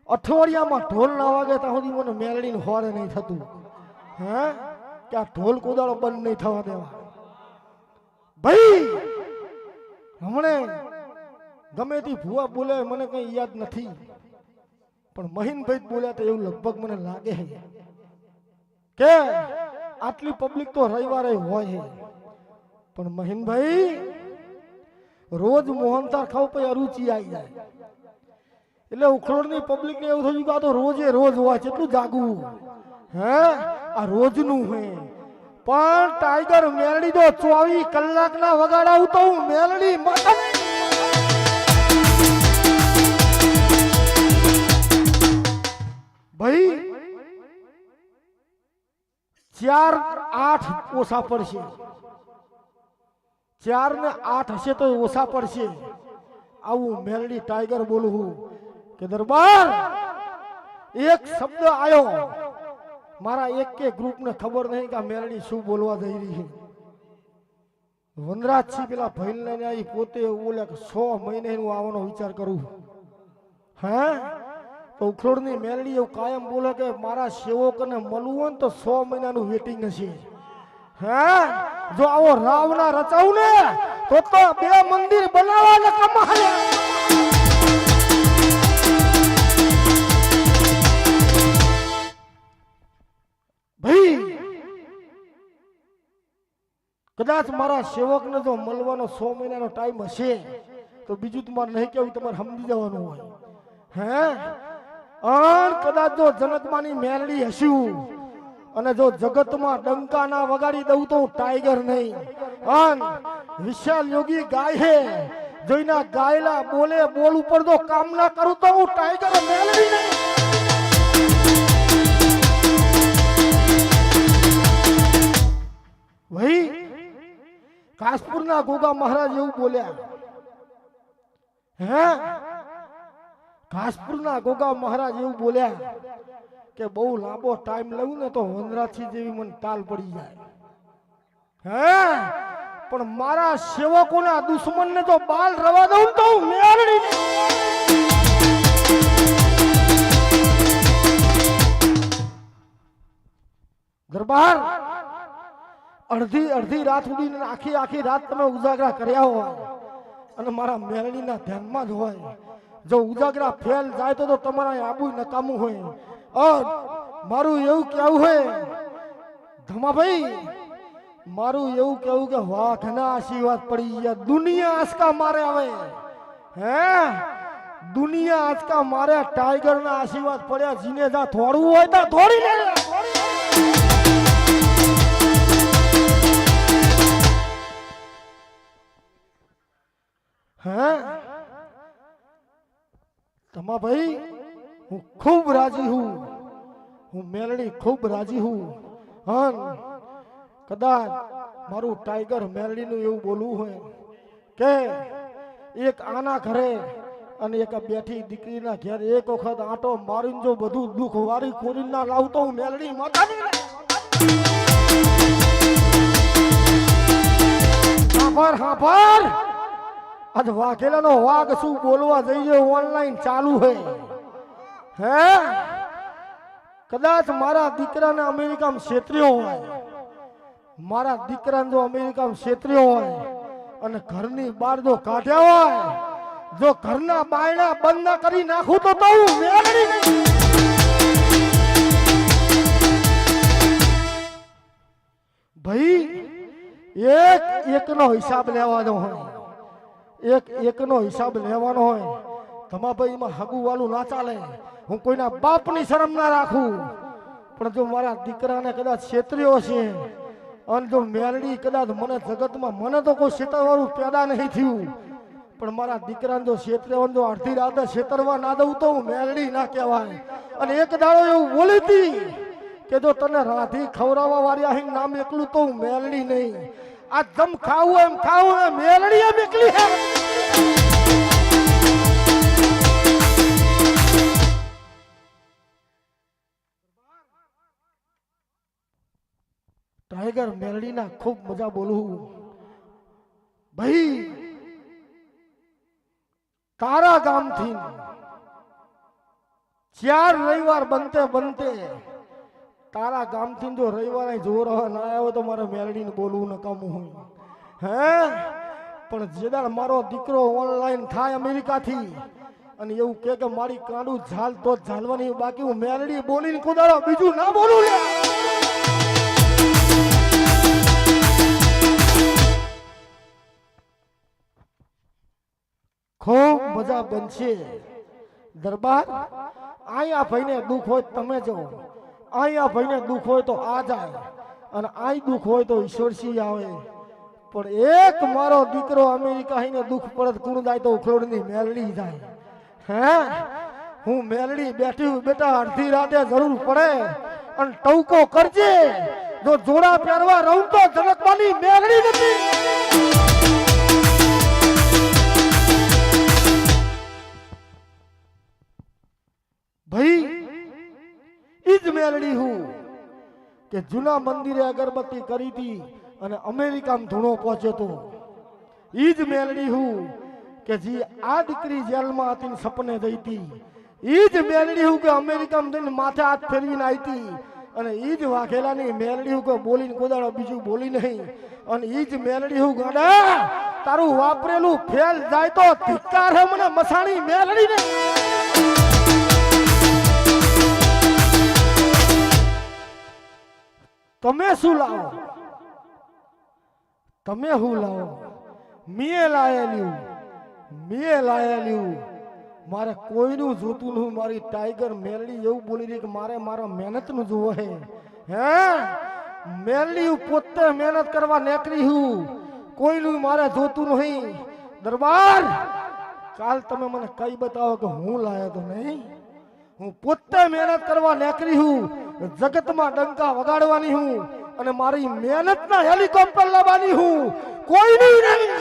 અઠવાડિયામાં ઢોલ ના વાગે ત્યાં સુધી મને મેલડી ને હોરે નહીં થતું હે કે આ ઢોલ કોદાળો બંધ નહીં થવા દેવા ભાઈ હમણે ગમે તે ભુવા બોલે મને કઈ યાદ નથી પણ મહીનભાઈ બોલ્યા તો એવું લગભગ મને લાગે છે કે આટલી પબ્લિક તો રવિવારે હોય છે પણ મહીનભાઈ રોજ મોહનથાળ ખાવ પછી અરુચિ આવી જાય એટલે ઉખરોડની પબ્લિક ને એવું થયું કે આ તો રોજે રોજ હોય કેટલું જાગવું હે આ રોજનું હે પણ ટાઈગર મેલડી તો 24 કલાકના વગાડાવું તો હું મેલડી માતા ભાઈ 4-8 ઓછા પડશે 4 ને 8 હશે તો ઓછા પડશે આવું મેલડી ટાઈગર બોલું હું કે દરબાર એક શબ્દ આવ્યો મારા એક કે ગ્રુપ ને ખબર નહીં કે મેલડી શું બોલવા જઈ રહી છે વનરાજસિંહ પેલા ભૈલ લઈને આવી પોતે બોલે કે 100 મહિને હું આવવાનો વિચાર કરું હે તો ઉખરોડની મેલડી એવું કાયમ બોલે કે મારા સેવકોને મળવું હોય ને તો 100 મહિનાનું વેટિંગ હશે હે જો આવો રાવણા રચાવું ને તો 2 મંદિર બનાવવાના કમાયા ભાઈ કદાચ મારા સેવકને જો મળવાનો 100 મહિનાનો ટાઈમ હશે તો બીજું તમારે નહીં કેવું તમારે સમજી જવાનું હોય હે અન કદાચ જો જનકમાની મેલડી હસ્યું અને જો જગતમાં ડંકા ના વગાડી દઉં તો હું ટાઈગર નહીં અન વિશાલ યોગી ગાય હે જોઈના ગાયલા બોલે બોલ ઉપર જો કામ ના કરું તો હું ટાઈગર મેલડી નહીં ભાઈ કાશપુરના ગોગા મહારાજ એવું બોલ્યા હે કાશપુરના ગોગા મહારાજ એવું બોલ્યા કે બહુ લાંબો ટાઈમ લઉં ને તો વનરાજસિંહ જેવી મને તાલ પડી જાય હે પણ મારા સેવકોના દુશ્મનને તો બાલ રવા દઉં તો હું મેલડી દરબાર અડધી રાત સુધી આખી રાત તમે ઉજાગરા કર્યા હોય અને મારા મેલડીના ધ્યાનમાં જ હોય જો ઉજાગરા ફેલ જાય તો તમારા આબુ નકામું હોય મારું એવું કેવું હોય ધમાભાઈ મારું એવું કેવું કે વાહ ઘણા આશીર્વાદ પડી ગયા દુનિયા આંચકા મારે આવે હે દુનિયા આંચકા મારે ટાઈગર ના આશીર્વાદ પડ્યા જીને જા થોડવું હોય તો થોડી લે હે તમા ભાઈ હું ખૂબ રાજી હું મેલડી ખૂબ રાજી હું હન કદાચ મારું ટાઈગર મેલડીનું એવું બોલવું હોય કે એક આના ઘરે અને એક બેઠી દીકરીના ઘેર એક વખત આંટો મારીને જો બધું દુઃખ વારી ખોરીને ના લાવતો હું મેલડી માતાની હાફર આજ વાઘેલાનો વાઘ શું બોલવા જઈ રહ્યો ઓનલાઈન ચાલુ હે હે કદાચ મારા દીકરાને અમેરિકામાં છેતર્યો હોય મારા દીકરાને જો અમેરિકામાં છેતર્યો હોય અને ઘરની બહાર જો કાઢ્યા હોય જો ઘરના બાયણા બંધ ના કરી નાખું તો હું મેળવી નહીં ભાઈ એકનો હિસાબ લેવાનો હોય એકનો હિસાબ લેવાનો હોય તમા ભાઈ એમાં હગું વાળું ના ચાલે હું કોઈના બાપની શરમ ના રાખું પણ જો મારા દીકરાને કદાચ છેતર્યો છે અને જો મેલડી કદાચ મને જગતમાં મને તો કોઈ છેતરવાળું પેદા નહીં થયું પણ મારા દીકરાને જો છેતર્યો જો અડધી રાતે છેતરવા ના દઉં તો હું મેલડી ના કહેવાય અને એક દાડો એવું બોલી હતી કે જો તને રાધી ખવડાવવા વાળી અહીં નામ એકલું તો હું મેલડી નહીં આ જમ ખાવું એમ મેલડી એમ એકલી હે ટાઈગર મેલડીના ખૂબ મજા બોલું ભાઈ તારા ગામથી 4 રવિવાર બનતે તારા ગામથી જો રવિવારે જોર ના આવ્યો તો મારે મેલડીને બોલવું નકામું હોય હે પણ જેદાર મારો દીકરો ઓનલાઈન થાય અમેરિકાથી અને એવું કે મારી કાંડું ઝાલ તો ઝાલવાની બાકી હું મેલડી બોલીને કુદાડો બીજું ના બોલું લે ખૂબ મજા બનશે દરબાર અહીંયા ભાઈને દુઃખ હોય તમે જાઓ અહીંયા ભાઈને દુઃખ હોય તો આ જાય અને આઈ દુઃખ હોય તો ઈશ્વરસિંહ આવે પણ એક મારો દીકરો અમેરિકા હઈને દુઃખ પડે કોણ જાય તો ઉખલોડની મેલડી જાય હે હું મેલડી બેઠી બેટા અડધી રાતે જરૂર પડે અને ટવકો કરજે જો જોડા પહેરવા રહું તો જનકવાની મેલડી નથી ભાઈ ઈજ મેલડી હું કે જૂના મંદિરે અગરબત્તી કરી હતી અને અમેરિકામાં ધૂણો પહોંચ્યો તો ઈજ મેલડી હું કે જી આ દીકરી જેલમાં હતી સપને જઈ હતી ઈજ મેલડી હું કે અમેરિકામાં જઈને માથે હાથ ફેરવીને આવી હતી અને ઈજ વાઘેલાની મેલડી હું કે બોલીને કોદાળો બીજું બોલી નહીં અને ઈજ મેલડી હું ગાડા તારું વાપરેલું ફેલ જાય તો ધિક્કાર હે મને મસાણી મેલડી ને તમે શું લાવો તમે શું લાવો મેં લાયેલું મારે કોઈનું જોતું નહીં મારી ટાઈગર મેલડી એવું બોલી રહી કે મારે મારા મહેનતનું જોવો હે મેલડી પોતે મહેનત કરવા નીકળી હું કોઈનું મારે જોતું નહીં દરબાર કાલ તમે મને કઈ બતાવો કે હું લાયો તો નહીં હું પોતે મહેનત કરવા નીકળી હું જગતમાં ડંકા વગાડવાની હું અને મારી મહેનતના હેલિકોપ્ટર લાવવાની હું કોઈનું નહીં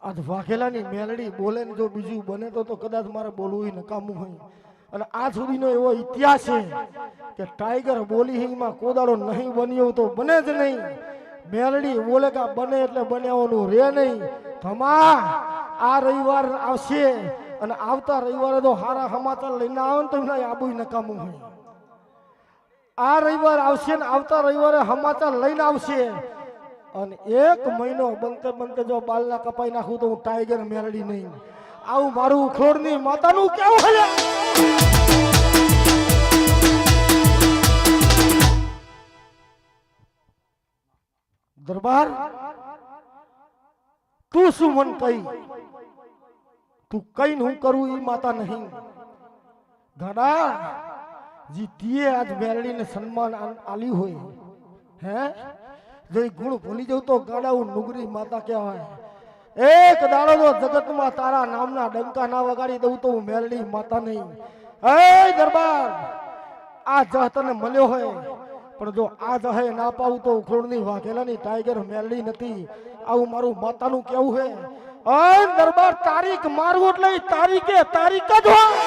આજ વાઘેલાની મેલડી બોલે ને જો બીજું બને તો કદાચ મારે બોલવું નકામું હોય અને આજ સુધીનો એવો ઇતિહાસ છે કે ટાઈગર બોલી એમાં કોદાળો નહીં બન્યો તો બને જ નહીં મેલડી બોલે કે બને એટલે બન્યાવાનું રે નહીં થમા આ રવિવાર આવશે અને આવતા રવિવારે તો હારા સમાચાર લઈને આવે ને તો એના આબુ નકામું હોય આ રવિવાર આવશે ને આવતા રવિવારે સમાચાર લઈને આવશે અને 1 મહિનો બનતે જો બાલના કપાઈ નાખું તો હું ટાઈગર મેલડી નહીં આવું મારું ખોડની માતાનું કેવું હે દરબાર તું શું મન કહી તું કઈ હું કરું એ માતા નહીં ઘડા જીતીએ આજ મેલડીને સન્માન આલ્યું હોય હે જો ગુણ ભૂલી જવું તો ગાડા હું નુગરી માતા કહેવાય એક દાડો જો જગતમાં તારા નામના ડંકા ના વગાડી દઉં તો હું મેલડી માતા નહીં હે દરબાર આ જહ તને મળ્યો હોય પણ જો આ જહે ના પાવું તો ઉખોડની વાઘેલાની ટાઈગર મેલડી નથી આવું મારું માતાનું કેવું હે આ દરબાર તારીખ મારું એટલે ઈ તારીખે તારીખ જ હોય.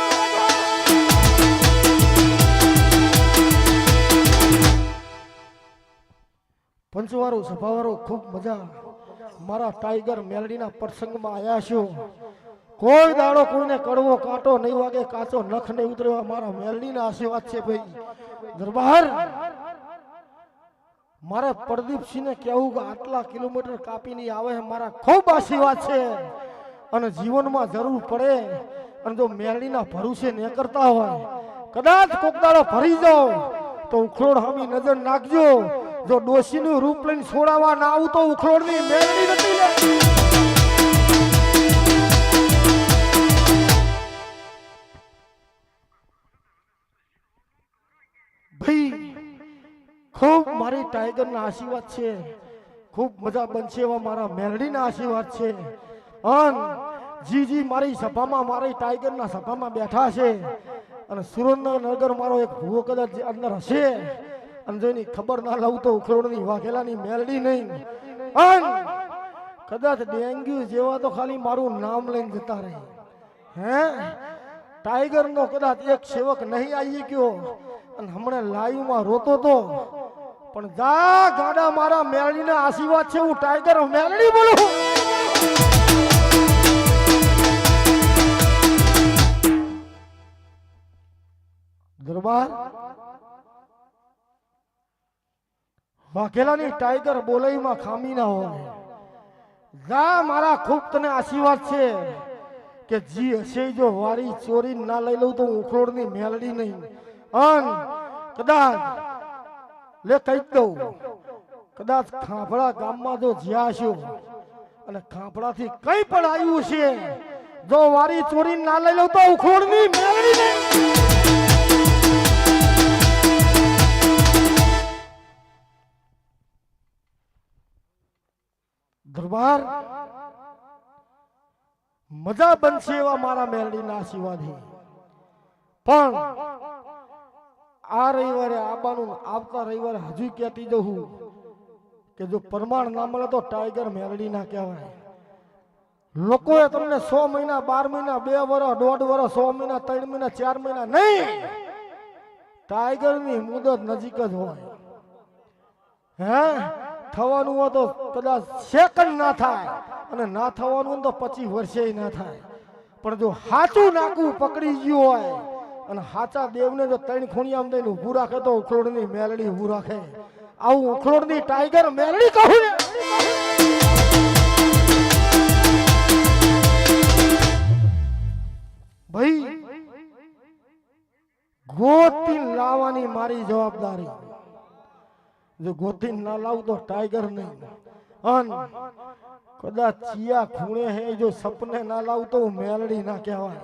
પંચવારો સભાવારો ખૂબ મજા મારા ટાઈગર મેલડીના પ્રસંગમાં આવ્યા છો. કોઈ દાડો કોઈને કડવો કાંટો નહીં વાગે, કાચો નખ નહીં ઉતર્યો. મારા મેલડીના આશીર્વાદ છે ભાઈ. દરબાર મારે પ્રદીપસિંહને કહેવું કે આટલા કિલોમીટર કાપીને આવે છે, મારા ખૂબ આશીર્વાદ છે. અને જીવનમાં જરૂર પડે અને જો મેલડીના ભરોસે ન કરતા હોય, કદાચ કોક દાડો ભરી જાઓ તો ઉખલોડ હામી નજર નાખજો. જો ડોશીનું રૂપ લઈને છોડાવવા ના આવું તો ઉખલોડની મેલડી નથી લે. ભાઈ ખૂબ મારી ટાઈગરના આશીર્વાદ છે, ખૂબ મજા બનશે એવા મારા મેલડીના આશીર્વાદ છે. અન જી મારી સભામાં, મારી ટાઈગરના સભામાં બેઠા છે. અને સુરેન્દ્રનગર મારો એક ભૂવો કદાચ અંદર હશે અને જો એની ખબર ના લઉં તો ઉખરોડની વાઘેલાની મેલડી નહીં. અન કદાચ ડેન્ગ્યુ જેવા તો ખાલી મારું નામ લઈને જતા રહે. હે ટાઈગરનો કદાચ એક સેવક નહીં આવી ગયો અને હમણાં લાઈવમાં રોતો તો, પણ જા ગાડા મારા મેલડીના આશીર્વાદ છે. હું ટાઈગર મેલડી બોલું. દરબાર વાઘેલાની ટાઈગર બોલાઈમાં ખામી ના હોય. જા મારા ખૂબ તને આશીર્વાદ છે કે જી હશે જો વારી ચોરી ના લઈ લઉં તો ઉખલોડની મેલડી નહીં. અન કદાચ લે કહી દઉં, કદાચ ખાંભળા ગામમાં જો જ્યાં છો અને ખાંભળાથી કઈ પણ આવ્યું છે, જો વારી ચોરી ના લઈ લઉં તો ઉખલોડની મેલડી નહીં. દરબાર મજા બનશે એવા મારા મેલડીના આશીર્વાદ. પણ આ રવિવારે આબાનું આવતા રવિવારે હજુ કહેતી જવું કે જો પ્રમાણ ના મળે તો ટાઈગર મેલડી ના કહેવાય. લોકોએ તમને 100 મહિના 12 મહિના 2 વર્ષ 1.5 વર્ષ 100 મહિના 3 મહિના 4 મહિના નહીં, ટાઈગરની મુદત નજીક જ હોય. હે થવાનું હોય તો કદાચ સેકન્ડ ના થાય અને ના થવાનું તો 25 વર્ષે ના થાય. પણ જો હાચું નાકું પકડી ગયું હોય અને હાચા દેવને જો 3 ખૂણિયામાં દઈને ઊભું રાખે તો ઉખલોડની મેલડી ઊભું રાખે. આવું ઉખલોડની ટાઈગર મેલડી કહું ને. ભાઈ ગોતી લાવવાની મારી જવાબદારી. જો ગોતી ના લાવું તો ટાઈગર નહીં. અન કદાચ ચિયા ખૂણે હે જો સપને ના લાવું તો મેલડી ના કહેવાય.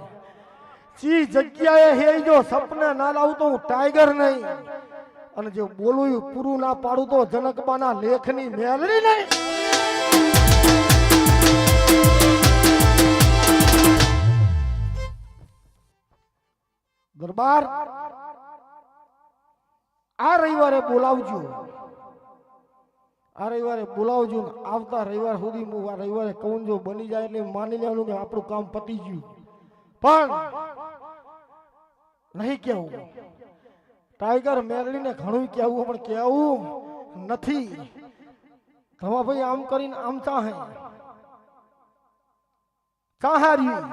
ચી જગ્યાએ હે જો સપને ના લાવું તો હું ટાઈગર નહીં. અને જો બોલું પૂરું ના પાડું તો જનકબાના લેખની મેલડી નહીં. દરબાર આ રવિવારે બોલાવજો, આ રવિવારે બોલાવજો. આવતા રવિવાર સુધી હું આ રવિવારે કહું જો બની જાય એટલે માની લેવાનું કે આપણું કામ પતી ગયું. પણ નહીં કેવું ટાઈગર મેલડીને ઘણું કહેવું, પણ કહેવું નથી. ધમા ભાઈ આમ કરીને આમ ચાહાર્યું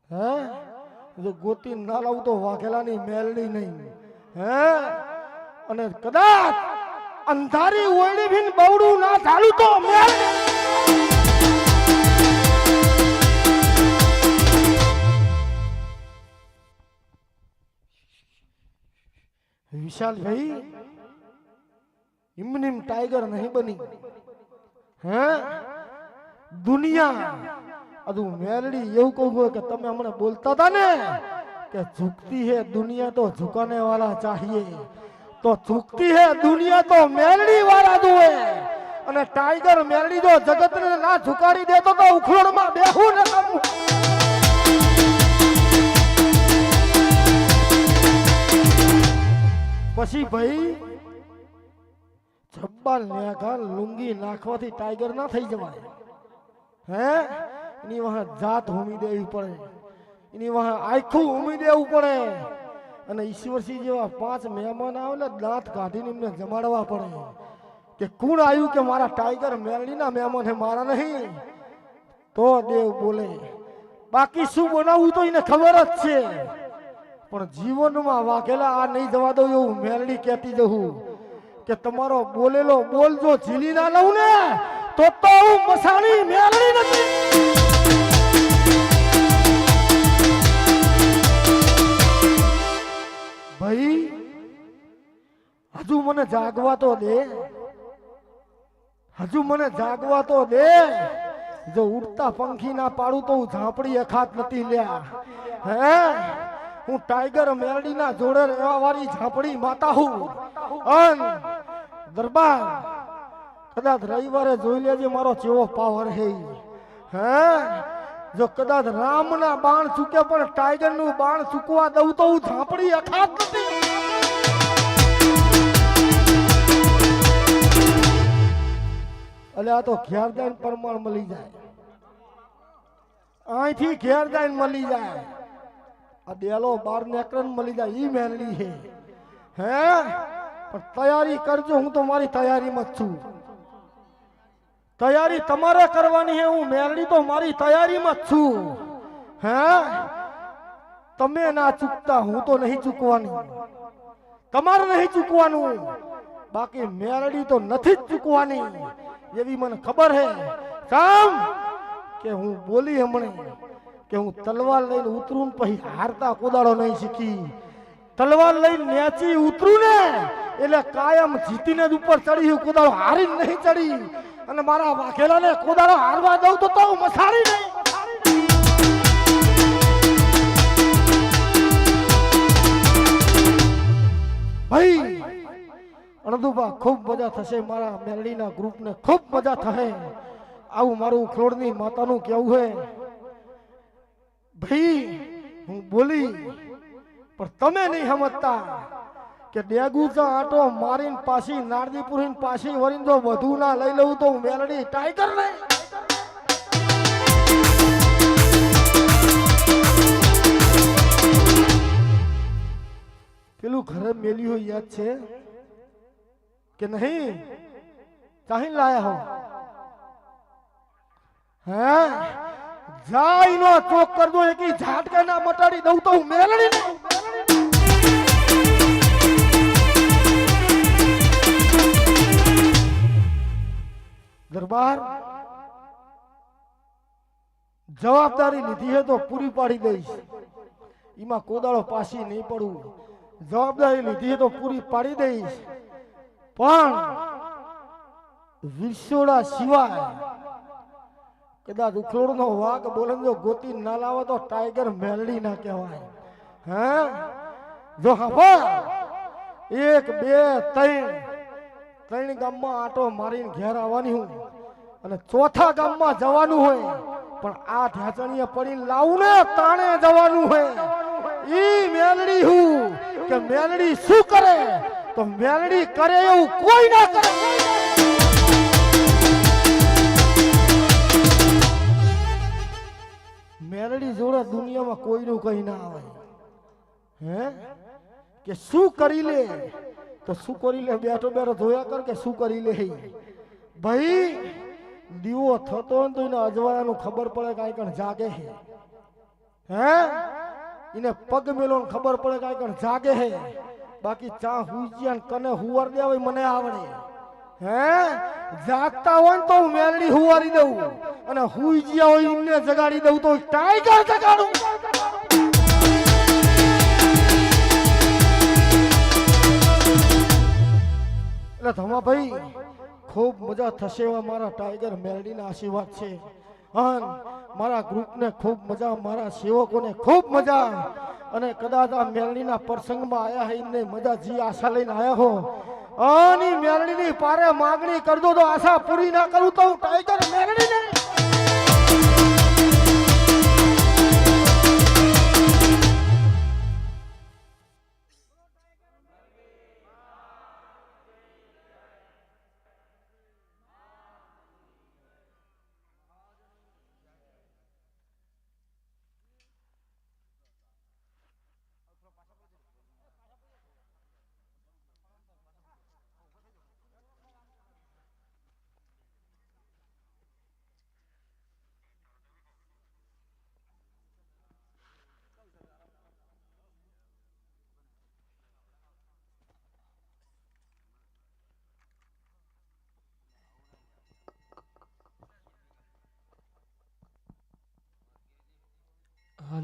હે જો ગોતી ના લાવું તો વાઘેલાની મેલડી નહીં. હે અને કદાચ અંધારી ઓયડી ભીન બવડું ના ચાલુ તો મેલડી. વિશાલ ભાઈ ઇમનીમ ટાઈગર નહીં બની. હે દુનિયા અદુ મેલડી એવું કહું કે તમે હમણાં બોલતા હતા ને કે झुकती है दुनिया तो झुकाने वाला चाहिए, तो झुकती है दुनिया तो मेलडी वाला दुए. અને ટાઈગર મેલડી જો જગતને ના ઝુકાડી દેતો તો ઉખલોડમાં બેહું ન કરું. પછી ભાઈ જબ્બાલ નેઘા લુંગી નાખવાથી ટાઈગર ના થઈ જવાય. હે એની વાહ જાત હોમી દેવી પડે, એની વાહ આખું હોમી દેવું પડે. અને ઈશ્વરસિંહ જેવા 5 મહેમાન આવે ને દાંત કાઢીને એમને જમાડવા પડે કે કોણ આવ્યું કે મારા ટાઈગર મેલડીના મહેમાન હે, મારા નહીં. તો દેવ બોલે. બાકી શું બનાવવું તો એને ખબર જ છે, પણ જીવનમાં વાઘેલા આ નહીં જવા દઉં એવું મેલડી કહેતી જવું કે તમારો બોલેલો બોલ જો ઝીલી ના લઉં ને તો હું મસાણી મેલડી નથી. ભાઈ હજુ મને જાગવા તો દે, હજુ મને જાગવા તો દે. જો ઉડતા પંખી ના પાડું તો હું ઝાંપડી અખાત નથી લ્યા. હે હું ટાઈગર મેલડી ના જોડે રહેવા વાળી ઝાંપડી માતા હું. અન દરબાર કદાચ રવિવારે જોઈ લેજે મારો કેવો પાવર હે. હે જો કદાચ રામ ના બાણ ચૂકે પણ ટાઈગર નું બાણ ચૂકવા દઉં તો હું ઝાંપડી અખાત નથી. અલે આ તો ઘેર જઈને પરમાણ મળી જાય, અહીંથી ઘેર જઈને મળી જાય. આ ડેલો બાર નેકરન મળી જાય ઈ મેલડી છે. હે પણ તૈયારી કરજો, હું તો મારી તૈયારીમાં જ છું. તૈયારી તમારે કરવાની છે, હું મેલડી તો મારી તૈયારીમાં જ છું. હે તમે ના ચૂકતા, હું તો નહીં ચૂકવાની, તમારે નહીં ચૂકવાનું. બાકી મેલડી તો નથી જ ચૂકવાની એવી મને ખબર હે. કામ કે હું બોલી હમણે કે હું તલવાર લઈને ઉતરું પછી હારતા કોદાળો નહીં શીખી. તલવાર લઈને નેચી ઉતરું ને એટલે કાયમ જીતીને જ ઉપર ચડી, કોદાળો હારી નહીં ચડી. અને મારા વાઘેલાને કોદાળો હારવા દઉં તો હું મસાડી નહીં. ભાઈ અણદુબા ખૂબ મજા થશે, મારા મેલડીના ગ્રુપને ખૂબ મજા થશે. આવું મારું ખોડની માતાનું કેવું હે. ભાઈ હું બોલી પણ તમે નહીં સમજતા કે ડેગુચા આટો મારીને પાછી નારદીપુરી પાછી વરીને જો વધુ ના લઈ લઉં તો હું મેલડી ટાઈગર નહીં. પેલું ઘરે મેલ્યું હોય યાદ છે કે નહીં? ચાહી લાયા હો. હે જાય નો ચોક કરજો, એકી ઝાટકા ના મટાડી દઉં તો હું મેલડી નહીં. દરબાર જવાબદારી લીધી હે તો પૂરી પાડી દઈશ, એમાં કોદાળો પાછી નહીં પડું. જવાબદારી લીધી હે તો પૂરી પાડી દઈશ, પણ વિસોડા સિવાય કદાચ ઉખલોડ નો વાઘ બોલે જો ગોતી ના લાવે તો ટાઈગર મેલડી ના કહેવાય. હે જો હા 1 2 3 ગામમાં આટો મારીને ઘેર આવવાની હું, અને ચોથા ગામમાં જવાનું હોય પણ આ ઢાંચણીએ પડીને લાવું ને તાણે જવાનું હોય. ઈ મેલડી હું કે મેલડી શું કરે તો મેલડી કરે એવું કોઈ ના કરે. મેલડી જોડે દુનિયામાં કોઈનું કઈ ના આવે. હે કે શું કરી લે તો શું કરી લે, બેઠો બેઠો જોયા કર કે શું કરી લે. ભાઈ દીવો થતો હોય તો એને અજવાળાનું ખબર પડે કાંઈ કણ જાગે હે. હે એને પગ મેલો ખબર પડે કાંઈ કણ જાગે હે. બાકી ચા હુજ્યા કને હુવાર દેવાય મને આવડે. હે જાગતા હોય તો હું મેલડી હુવારી દઉં, અને હુઈ ગયા હોય એમને જગાડી દઉં તો ટાઈગર જગાડું. એટલે ધમા ભાઈ ખૂબ મજા થશે એવા મારા ટાઈગર મેલડીના આશીર્વાદ છે. અને મારા ગ્રુપને ખૂબ મજા, મારા સેવકોને ખૂબ મજા. અને કદાચ આ મેલડીના પ્રસંગમાં આયા હે એમને મજા જી આશા લઈને આયા હો, અને મેલડીની પારે માગણી કરજો તો આશા પૂરી ના કરું તો હું ટાઈગર મેલડીને. ના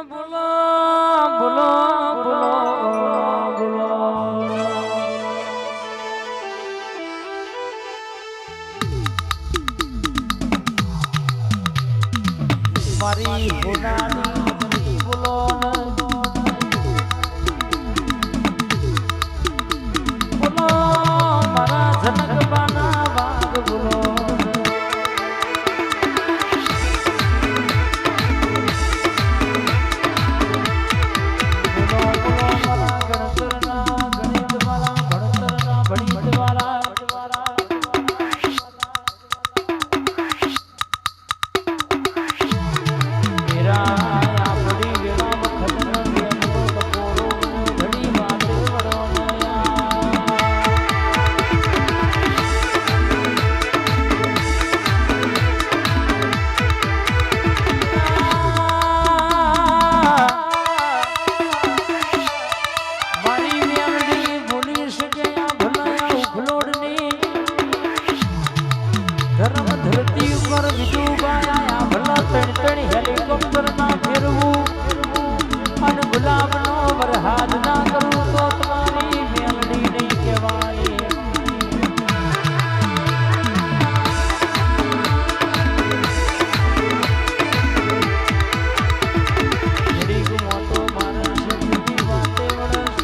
બોલો બોલો બોલો બોલો મારી ગુનાની બોલો બોલો મારા જનકબાના વાગ બોલો ધર્મ ધરતી ઉપર બીજું ગાયા ભલા તણ હેલિકોપ્ટર ના ફેરવું અને ગુલાબ નો વરહાદ ના કરું તો તમારી મેલડી નહીં કહેવાય મોટો માણસ વાતે વરસ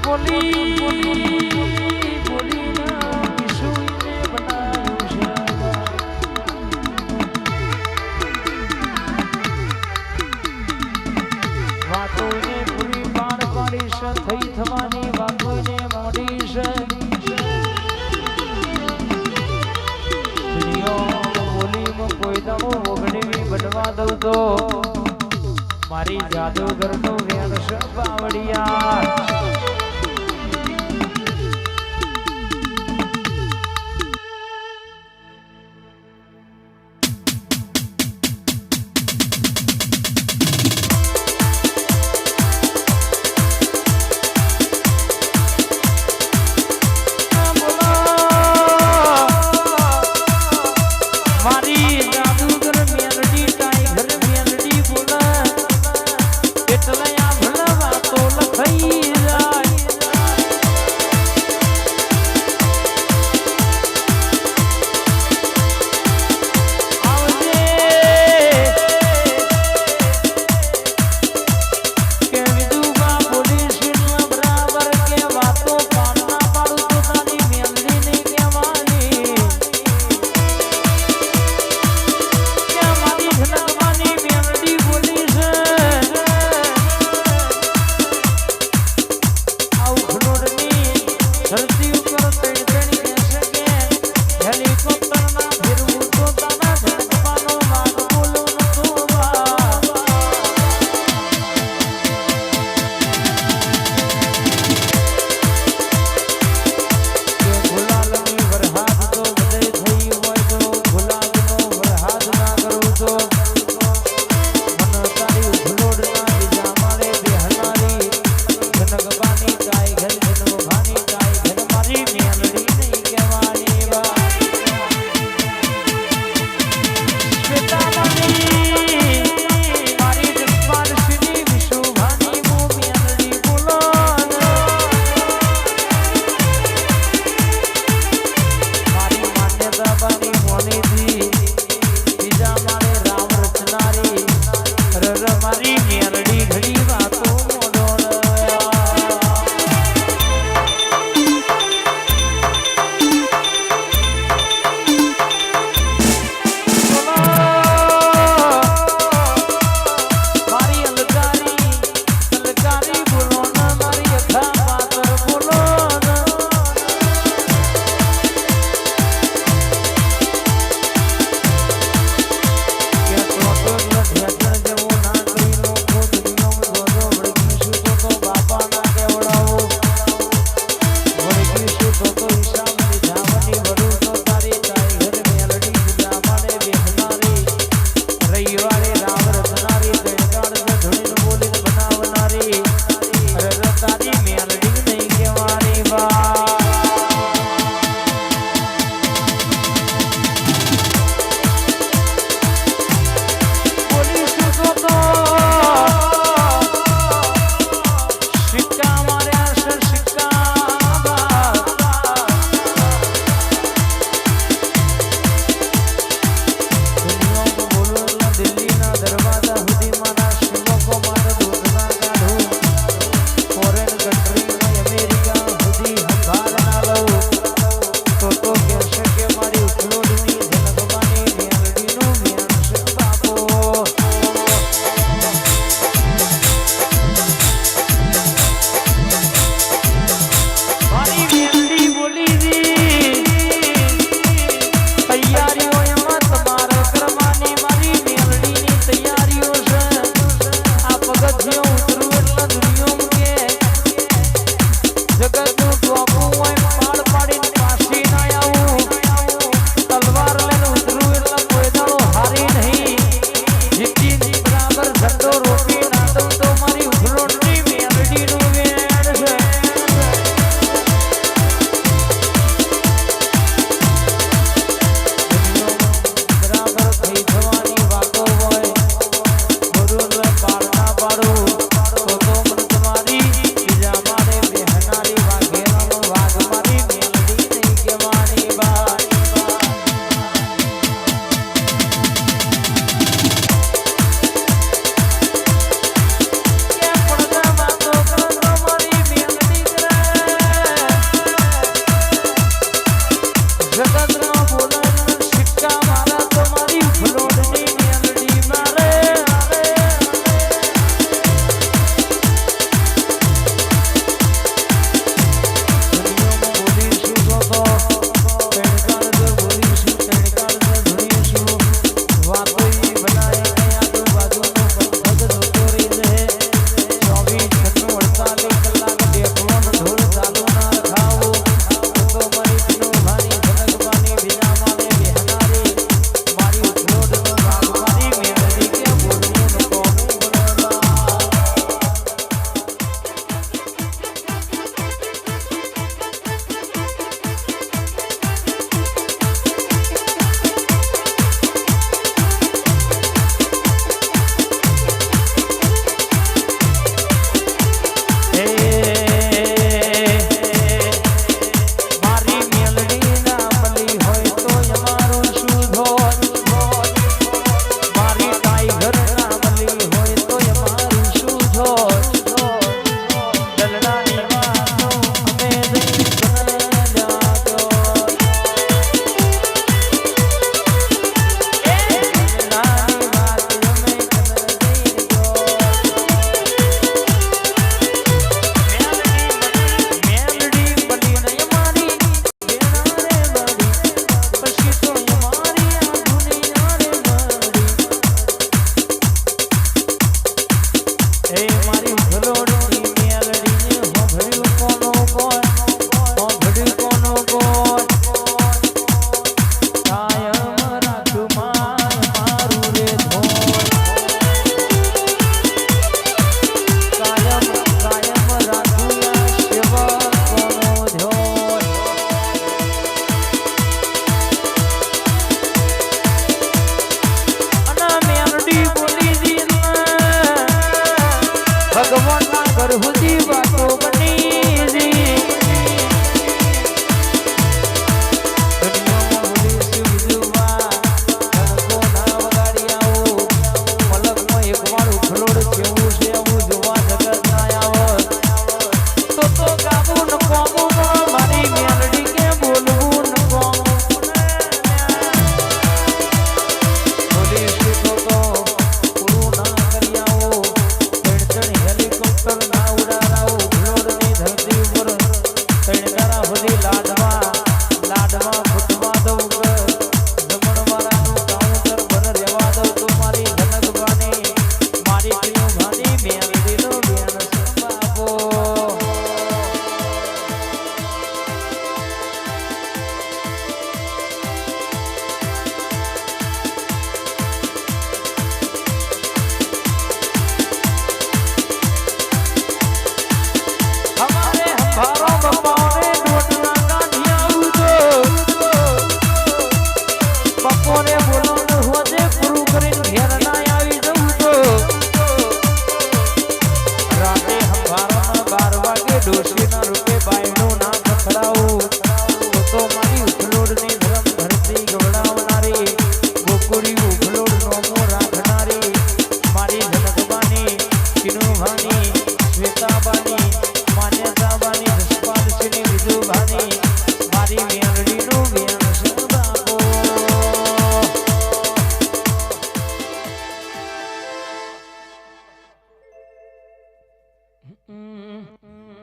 બોલી થઈ થવાની વાતોને મોડી છે બોલીમાં કોઈ દાવો ઓગણી બનવા દઉં તો મારી જાદુગરનો વેણ છે બાવડિયા એટલે આ ભલવા તો લખાઈ જાય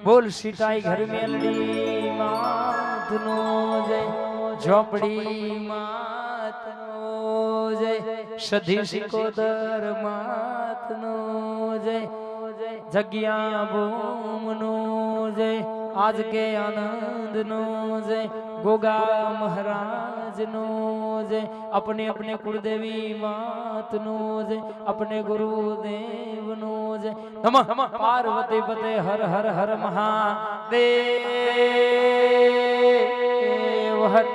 બોલ સીતાઈ ઘર મેલડી માતનો જય ઝોપડી માતનો જય સધી સિકોદર માતનો જય જગ્યા ભૂમનો જય આજ કે આનંદનો જય ગોગા મહારાજનો જય अपने अपने कुलदेवी मातनो जय अपने गुरुदेवनो जय नमः पार्वती पते हर हर हर महादेव हर